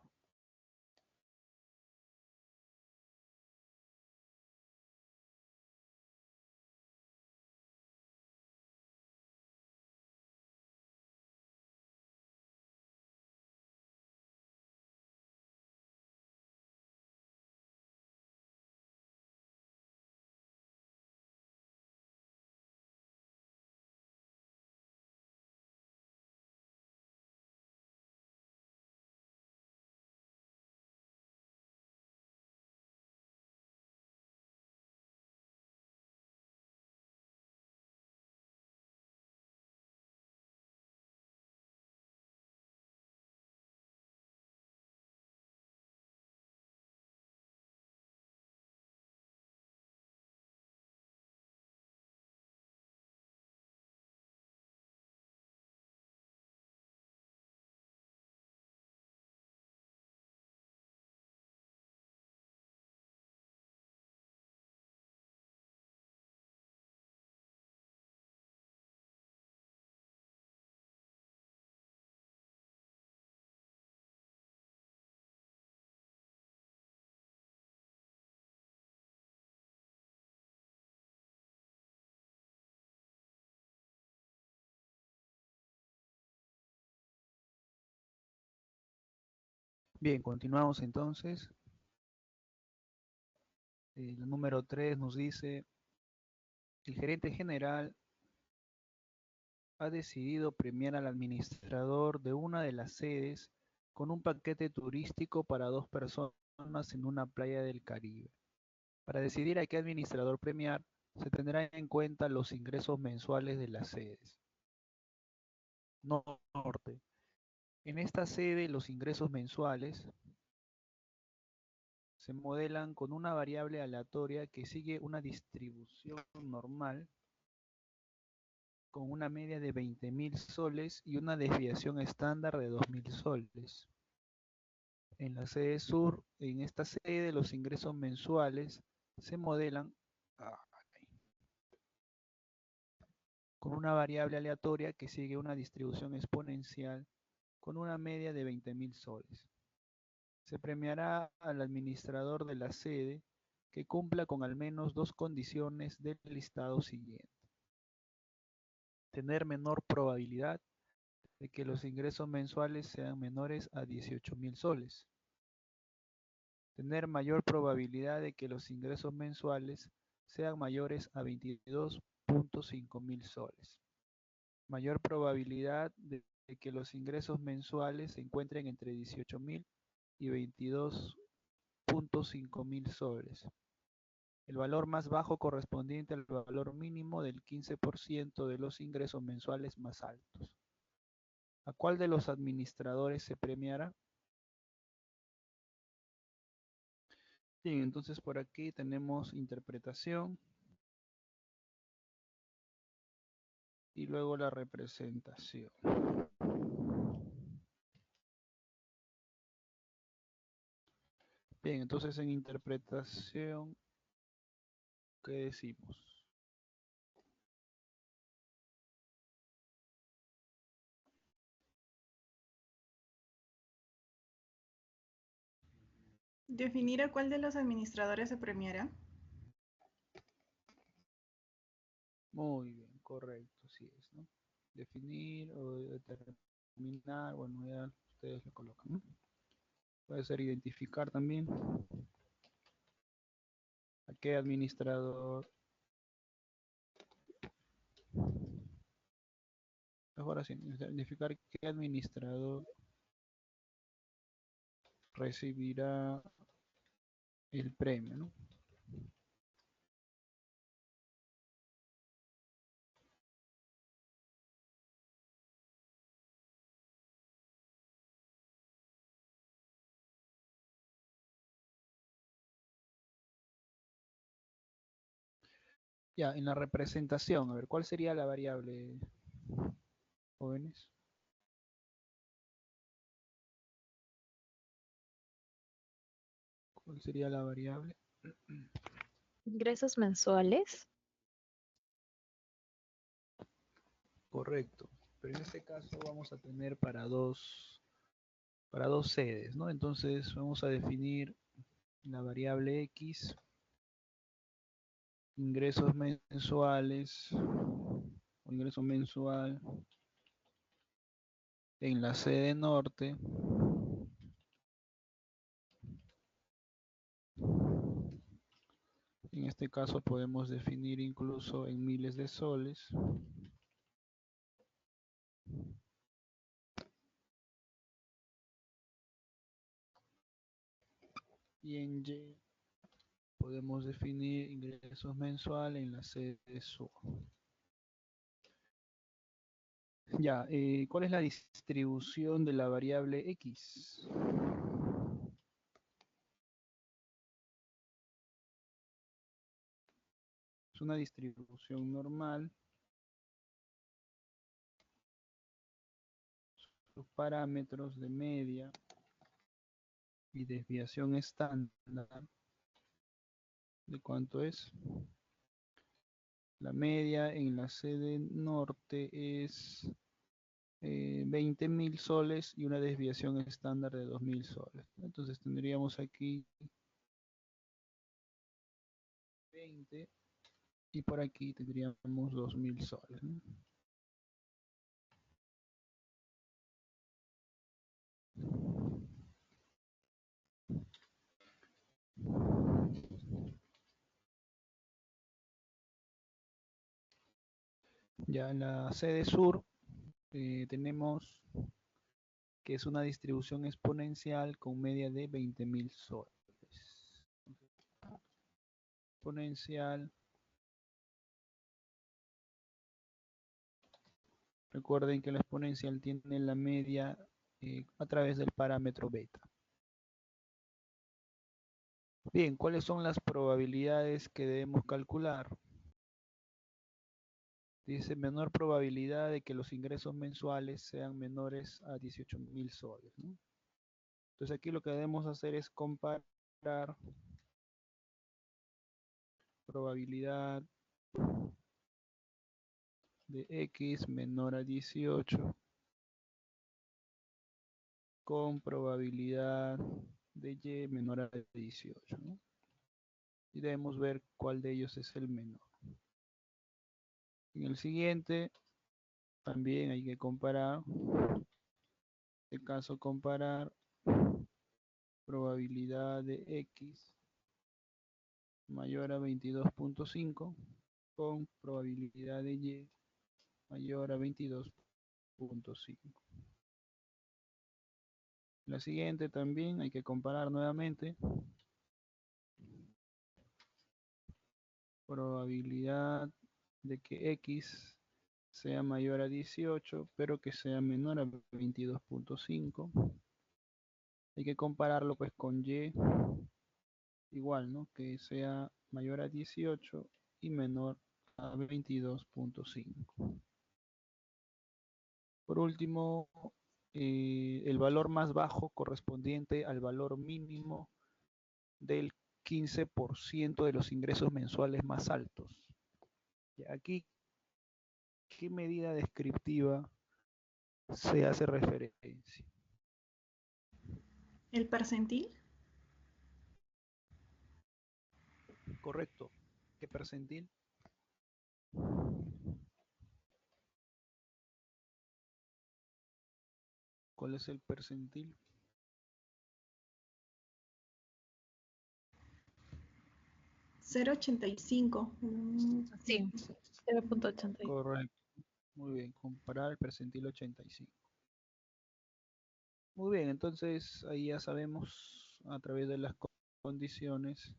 Bien, continuamos entonces. El número 3 nos dice, el gerente general ha decidido premiar al administrador de una de las sedes con un paquete turístico para 2 personas en una playa del Caribe. Para decidir a qué administrador premiar, se tendrán en cuenta los ingresos mensuales de las sedes. Norte. En esta sede, los ingresos mensuales se modelan con una variable aleatoria que sigue una distribución normal con una media de 20.000 soles y una desviación estándar de 2.000 soles. En la sede sur, en esta sede, los ingresos mensuales se modelan con una variable aleatoria que sigue una distribución exponencial con una media de 20.000 soles. Se premiará al administrador de la sede que cumpla con al menos 2 condiciones del listado siguiente. Tener menor probabilidad de que los ingresos mensuales sean menores a 18.000 soles. Tener mayor probabilidad de que los ingresos mensuales sean mayores a 22.5 mil soles. Mayor probabilidad de que los ingresos mensuales se encuentren entre 18.000 y 22.5 mil soles. El valor más bajo correspondiente al valor mínimo del 15% de los ingresos mensuales más altos. ¿A cuál de los administradores se premiará? Bien, entonces por aquí tenemos interpretación y luego la representación. Bien, entonces en interpretación, ¿qué decimos? Definir a cuál de los administradores se premiará. Muy bien, correcto, así es, ¿no? Definir o determinar, bueno, ya ustedes lo colocan, ¿no? Puede ser identificar también a qué administrador. Mejor así, identificar qué administrador recibirá el premio, ¿no? Ya, en la representación, a ver, ¿cuál sería la variable, jóvenes? ¿Cuál sería la variable? Ingresos mensuales. Correcto, pero en este caso vamos a tener para dos sedes, ¿no? Entonces vamos a definir la variable X, ingresos mensuales, o ingreso mensual en la sede norte, en este caso podemos definir incluso en miles de soles. Y en Y podemos definir ingresos mensuales en la sede sur. Ya, ¿cuál es la distribución de la variable X? Es una distribución normal. Sus parámetros de media y desviación estándar. ¿De cuánto es? La media en la sede norte es 20.000 soles y una desviación estándar de 2.000 soles. Entonces tendríamos aquí 20 y por aquí tendríamos 2.000 soles, ¿no? Ya en la sede sur tenemos que es una distribución exponencial con media de 20.000 soles. Exponencial. Recuerden que la exponencial tiene la media a través del parámetro beta. Bien, ¿cuáles son las probabilidades que debemos calcular? Dice menor probabilidad de que los ingresos mensuales sean menores a 18.000 soles, ¿no? Entonces aquí lo que debemos hacer es comparar probabilidad de X menor a 18 con probabilidad de Y menor a 18, ¿no? Y debemos ver cuál de ellos es el menor. En el siguiente también hay que comparar, en este caso comparar probabilidad de X mayor a 22.5 con probabilidad de Y mayor a 22.5. La siguiente también hay que comparar nuevamente probabilidad de que X sea mayor a 18 pero que sea menor a 22.5. Hay que compararlo pues con Y igual, ¿no? Que sea mayor a 18 y menor a 22.5. Por último, el valor más bajo correspondiente al valor mínimo del 15% de los ingresos mensuales más altos. Y aquí, ¿qué medida descriptiva se hace referencia? ¿El percentil? Correcto. ¿Qué percentil? ¿Cuál es el percentil? 0,85. Sí, 0.85. Correcto. Muy bien, comparar el percentil 85. Muy bien, entonces ahí ya sabemos a través de las condiciones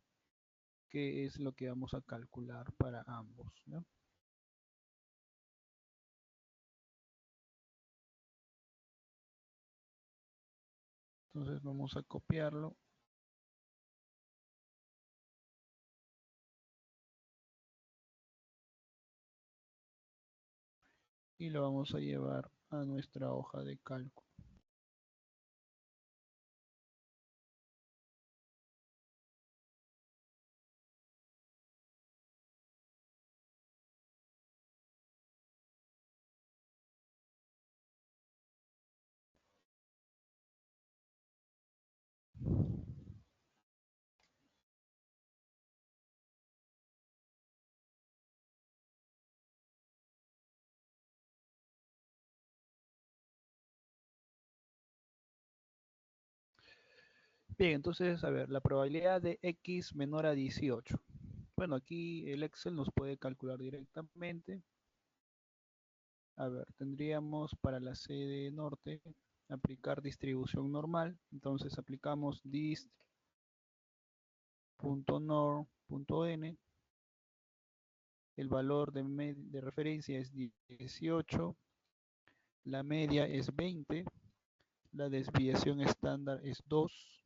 qué es lo que vamos a calcular para ambos, ¿no? Entonces vamos a copiarlo. Y lo vamos a llevar a nuestra hoja de cálculo. Bien, entonces, a ver, la probabilidad de X menor a 18. Bueno, aquí el Excel nos puede calcular directamente. A ver, tendríamos para la sede norte aplicar distribución normal. Entonces aplicamos dist.nor.n. El valor de referencia es 18. La media es 20. La desviación estándar es 2.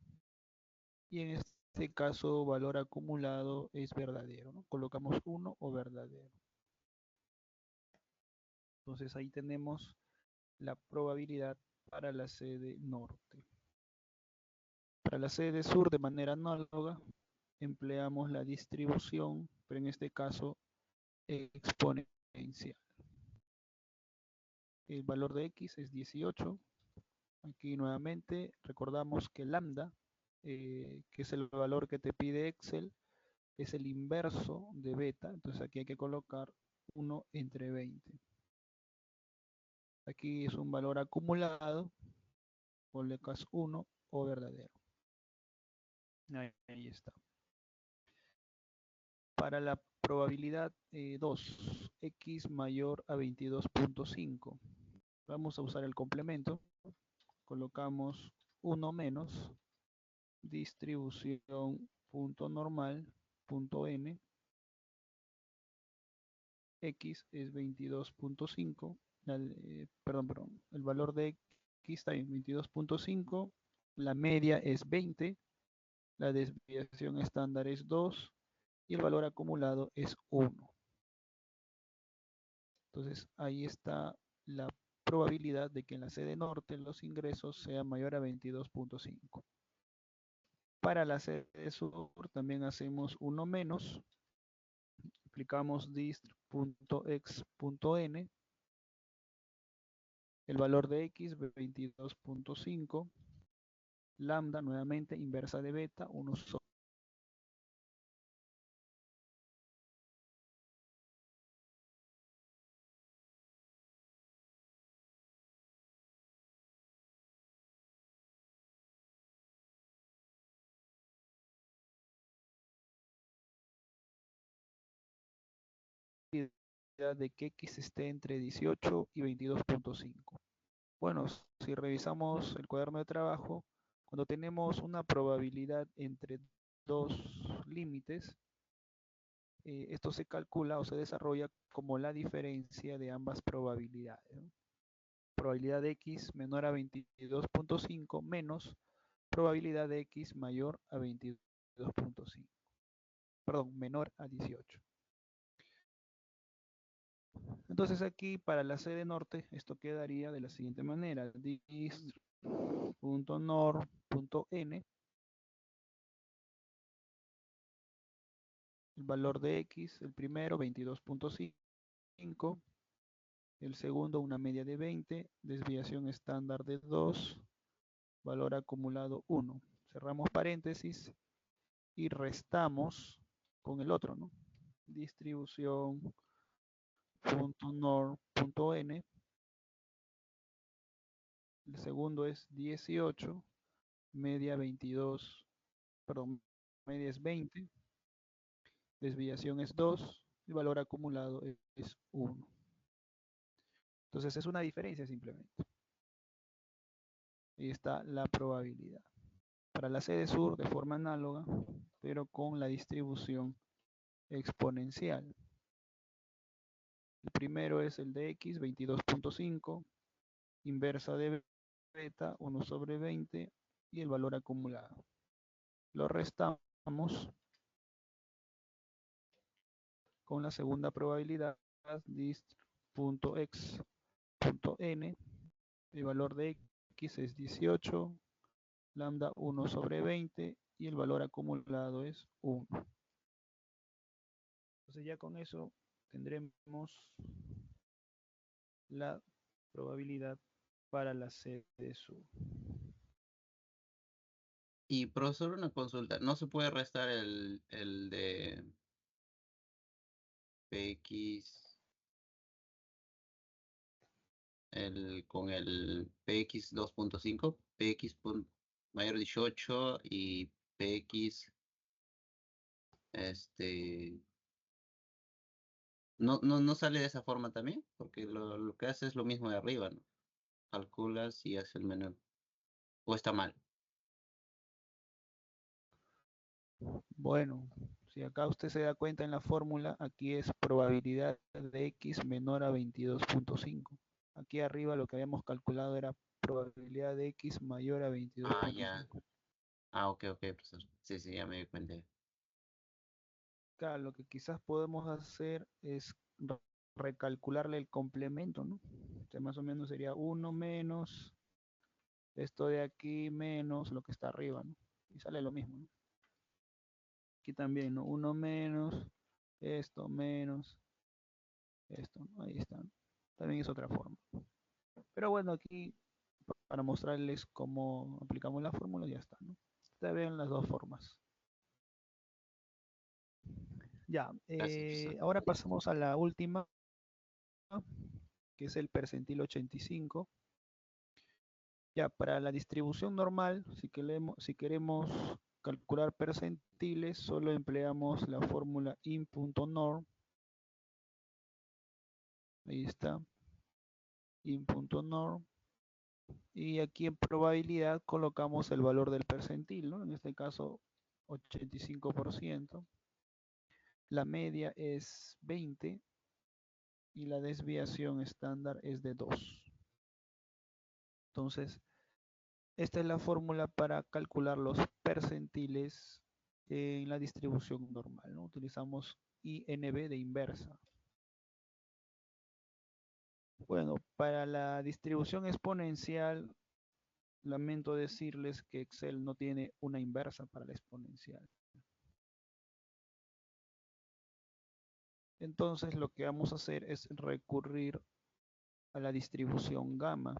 Y en este caso valor acumulado es verdadero, ¿no? Colocamos 1 o verdadero. Entonces ahí tenemos la probabilidad para la sede norte. Para la sede sur de manera análoga empleamos la distribución, pero en este caso exponencial. El valor de X es 18. Aquí nuevamente recordamos que lambda, que es el valor que te pide Excel, es el inverso de beta, entonces aquí hay que colocar 1 entre 20. Aquí es un valor acumulado, colocas 1 o verdadero. Ahí está. Para la probabilidad 2, x mayor a 22.5. Vamos a usar el complemento. Colocamos 1 menos distribución punto normal punto n. X es 22.5. Perdón, el valor de x está en 22.5. La media es 20. La desviación estándar es 2. Y el valor acumulado es 1. Entonces ahí está la probabilidad de que en la sede norte los ingresos sean mayor a 22.5. Para la sede sur también hacemos 1 menos. Aplicamos dist.x.n. El valor de x 22.5. Lambda nuevamente inversa de beta 1 sobre de que x esté entre 18 y 22.5. Bueno, si revisamos el cuaderno de trabajo, cuando tenemos una probabilidad entre dos límites, esto se calcula o se desarrolla como la diferencia de ambas probabilidades, ¿no? Probabilidad de x menor a 22.5 menos probabilidad de x mayor a 22.5. Perdón, menor a 18. Entonces aquí para la sede norte esto quedaría de la siguiente manera: dist.nor.n, el valor de x, el primero 22.5, el segundo una media de 20, desviación estándar de 2, valor acumulado 1. Cerramos paréntesis y restamos con el otro, ¿no? Distribución.nor.n. El segundo es 18, media 22, perdón, media es 20, desviación es 2, y valor acumulado es 1. Entonces es una diferencia simplemente. Ahí está la probabilidad. Para la sede sur de forma análoga, pero con la distribución exponencial. El primero es el de x, 22.5, inversa de beta, 1 sobre 20, y el valor acumulado. Lo restamos con la segunda probabilidad, dist.x.n, el valor de x es 18, lambda 1 sobre 20, y el valor acumulado es 1. Entonces ya con eso tendremos la probabilidad para la sede sur. Y profesor, una consulta. ¿No se puede restar el de PX con el PX 2.5, PX mayor 18 y PX no sale de esa forma también? Porque lo que hace es lo mismo de arriba, ¿no? Calculas y hace el menor. ¿O está mal? Bueno, si acá usted se da cuenta en la fórmula, aquí es probabilidad de x menor a 22.5. Aquí arriba lo que habíamos calculado era probabilidad de x mayor a 22.5. Ya. Ok, profesor. Sí, ya me di cuenta. Claro, lo que quizás podemos hacer es recalcularle el complemento, ¿no? O sea, más o menos sería 1 menos esto de aquí menos lo que está arriba, ¿no? Y sale lo mismo, ¿no? Aquí también, ¿no? 1 menos esto menos esto, ¿no? Ahí está, ¿no? También es otra forma. Pero bueno, aquí para mostrarles cómo aplicamos la fórmula ya está, ¿no? Ustedes ven las dos formas. Ya, ahora pasamos a la última, que es el percentil 85. Ya, para la distribución normal, si queremos calcular percentiles solo empleamos la fórmula in.norm. Ahí está. In.norm. Y aquí en probabilidad colocamos el valor del percentil, ¿no? En este caso 85%. La media es 20 y la desviación estándar es de 2. Entonces, esta es la fórmula para calcular los percentiles en la distribución normal, ¿no? Utilizamos INB de inversa. Bueno, para la distribución exponencial, lamento decirles que Excel no tiene una inversa para la exponencial. Entonces, lo que vamos a hacer es recurrir a la distribución gamma.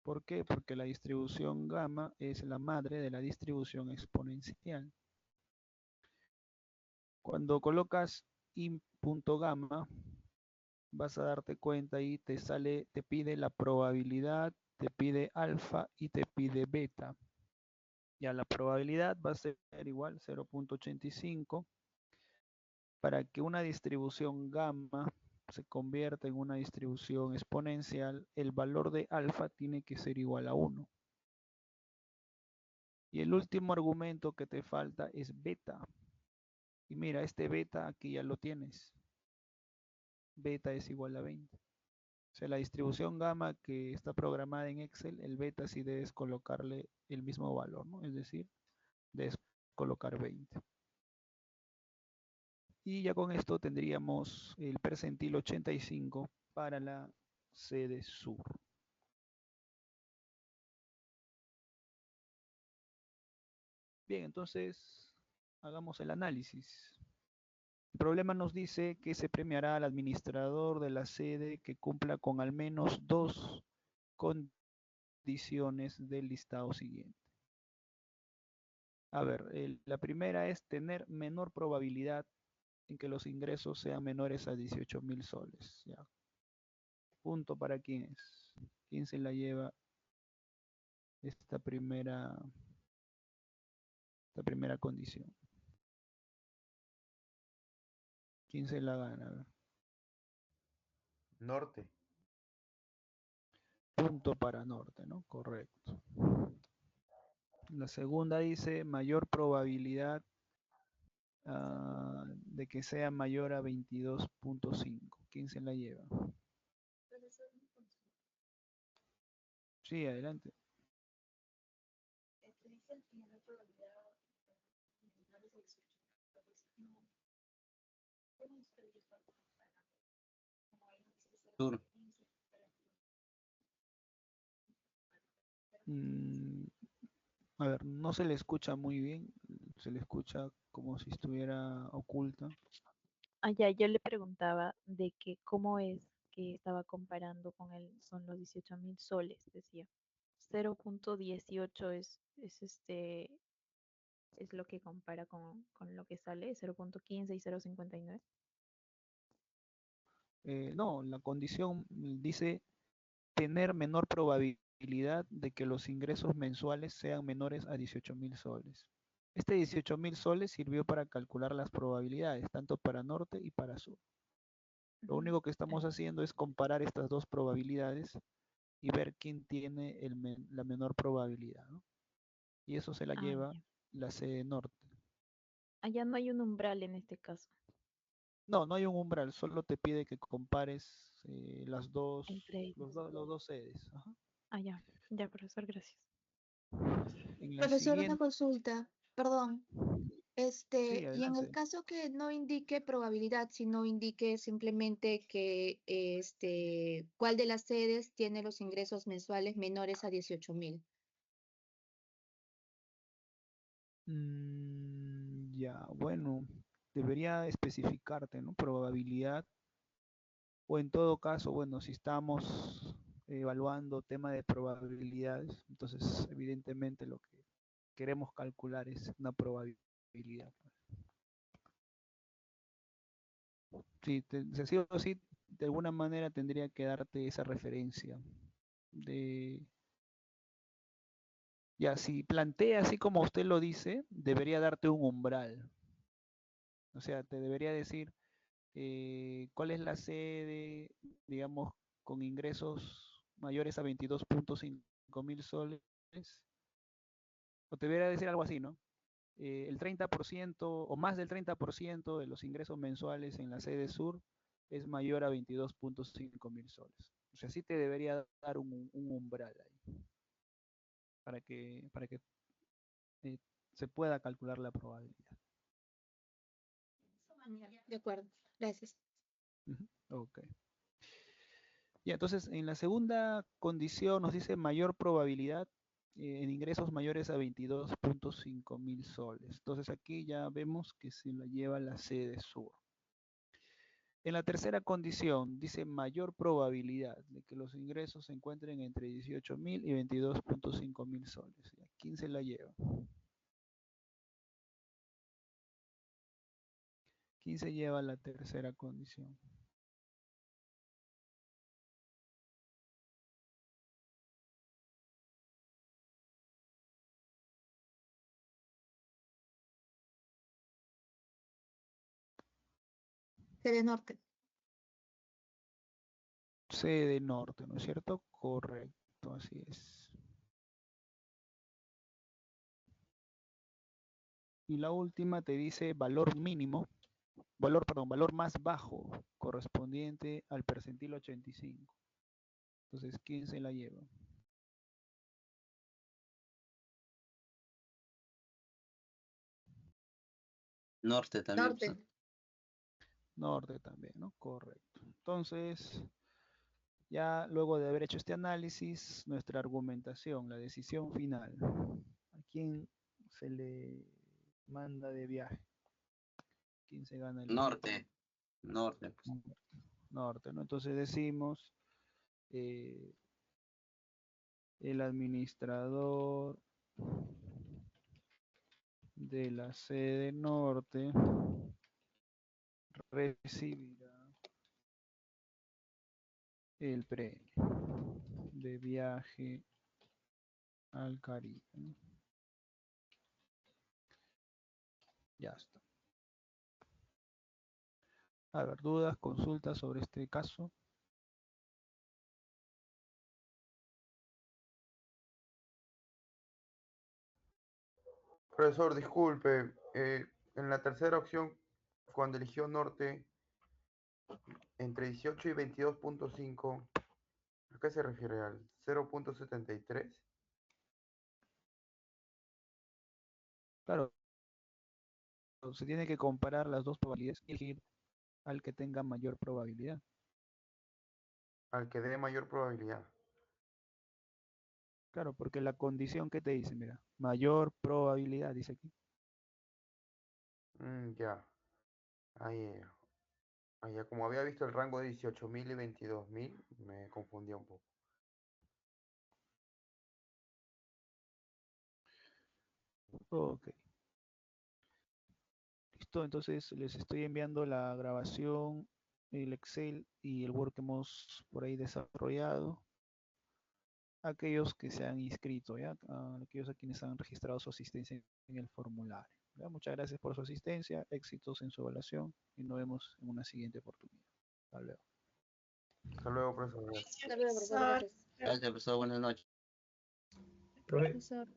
¿Por qué? Porque la distribución gamma es la madre de la distribución exponencial. Cuando colocas in.gamma, vas a darte cuenta y te pide la probabilidad, te pide alfa y te pide beta. Ya la probabilidad va a ser igual 0.85. Para que una distribución gamma se convierta en una distribución exponencial, el valor de alfa tiene que ser igual a 1. Y el último argumento que te falta es beta. Y mira, este beta aquí ya lo tienes. Beta es igual a 20. O sea, la distribución gamma que está programada en Excel, el beta sí debes colocarle el mismo valor, ¿no? Es decir, debes colocar 20. Y ya con esto tendríamos el percentil 85 para la sede sur. Bien, entonces hagamos el análisis. El problema nos dice que se premiará al administrador de la sede que cumpla con al menos 2 condiciones del listado siguiente. A ver, la primera es tener menor probabilidad en que los ingresos sean menores a 18.000 soles. ¿Ya? Punto para quién es. ¿Quién se la lleva esta primera condición? ¿Quién se la gana? A ver. Norte. Punto para norte, ¿no? Correcto. La segunda dice mayor probabilidad de que sea mayor a 22.5. ¿Quién se la lleva? Sí, adelante. Sur. A ver, no se le escucha muy bien, se le escucha como si estuviera oculta. Ya, yo le preguntaba de que cómo es que estaba comparando son los 18.000 soles, decía. 0.18 es lo que compara con lo que sale, 0.15 y 0.59. No, la condición dice tener menor probabilidad de que los ingresos mensuales sean menores a 18.000 soles. Este 18.000 soles sirvió para calcular las probabilidades, tanto para norte y para sur. Lo único que estamos haciendo es comparar estas dos probabilidades y ver quién tiene la menor probabilidad, ¿no? Y eso se la lleva la sede norte. Allá no hay un umbral en este caso. No, no hay un umbral, solo te pide que compares los dos sedes. Ajá. Ya, profesor, gracias. En la Profesor, una siguiente, consulta, perdón. sí, Y en el adelante. caso que no indique probabilidad, sino indique simplemente que cuál de las sedes tiene los ingresos mensuales menores a 18.000. Ya, bueno, debería especificarte, ¿no? Probabilidad, o en todo caso, bueno, si estamos evaluando tema de probabilidades, entonces evidentemente lo que queremos calcular es una probabilidad. Sí, sí o sí, de alguna manera tendría que darte esa referencia de... Ya, si plantea así como usted lo dice, debería darte un umbral. O sea, te debería decir cuál es la sede, digamos, con ingresos mayores a 22.5 mil soles. O te debería decir algo así, ¿no? El 30% o más del 30% de los ingresos mensuales en la sede sur es mayor a 22.5 mil soles. O sea, sí te debería dar un umbral ahí para que se pueda calcular la probabilidad. De acuerdo, gracias. Ujú, ok. Y entonces, en la segunda condición nos dice mayor probabilidad en ingresos mayores a 22.5 mil soles. Entonces aquí ya vemos que se la lleva la sede sur. En la tercera condición dice mayor probabilidad de que los ingresos se encuentren entre 18 mil y 22.5 mil soles. ¿Quién se la lleva? ¿Quién se lleva la tercera condición? Sede Norte. Sede Norte, ¿no es cierto? Correcto, así es. Y la última te dice valor mínimo, valor más bajo, correspondiente al percentil 85. Entonces, ¿quién se la lleva? Norte también. Norte. Profesor. Norte también, ¿no? Correcto. Entonces, ya luego de haber hecho este análisis, nuestra argumentación, la decisión final. ¿A quién se le manda de viaje? ¿Quién se gana el Norte. Norte. Pues. Norte, ¿no? Entonces decimos el administrador de la sede norte recibirá el premio de viaje al Caribe, ¿no? Ya está. A ver, dudas, consultas sobre este caso. Profesor, disculpe, en la tercera opción, cuando eligió norte, entre 18 y 22.5, ¿a qué se refiere? ¿Al 0.73? Claro, se tiene que comparar las dos probabilidades y elegir al que tenga mayor probabilidad. Al que dé mayor probabilidad. Claro, porque la condición que te dice, mira, mayor probabilidad, dice aquí. Ya. Ahí, ya como había visto el rango de 18.000 y 22.000, me confundía un poco. Ok. Listo, entonces les estoy enviando la grabación, el Excel y el Word que hemos por ahí desarrollado. Aquellos que se han inscrito, ¿ya? Aquellos a quienes han registrado su asistencia en el formulario. ¿Ya? Muchas gracias por su asistencia, éxitos en su evaluación y nos vemos en una siguiente oportunidad. Hasta luego. Hasta luego, profesor. Hasta luego, profesor. Profesor. Gracias. Gracias, profesor. Buenas noches. Profe, Profesor.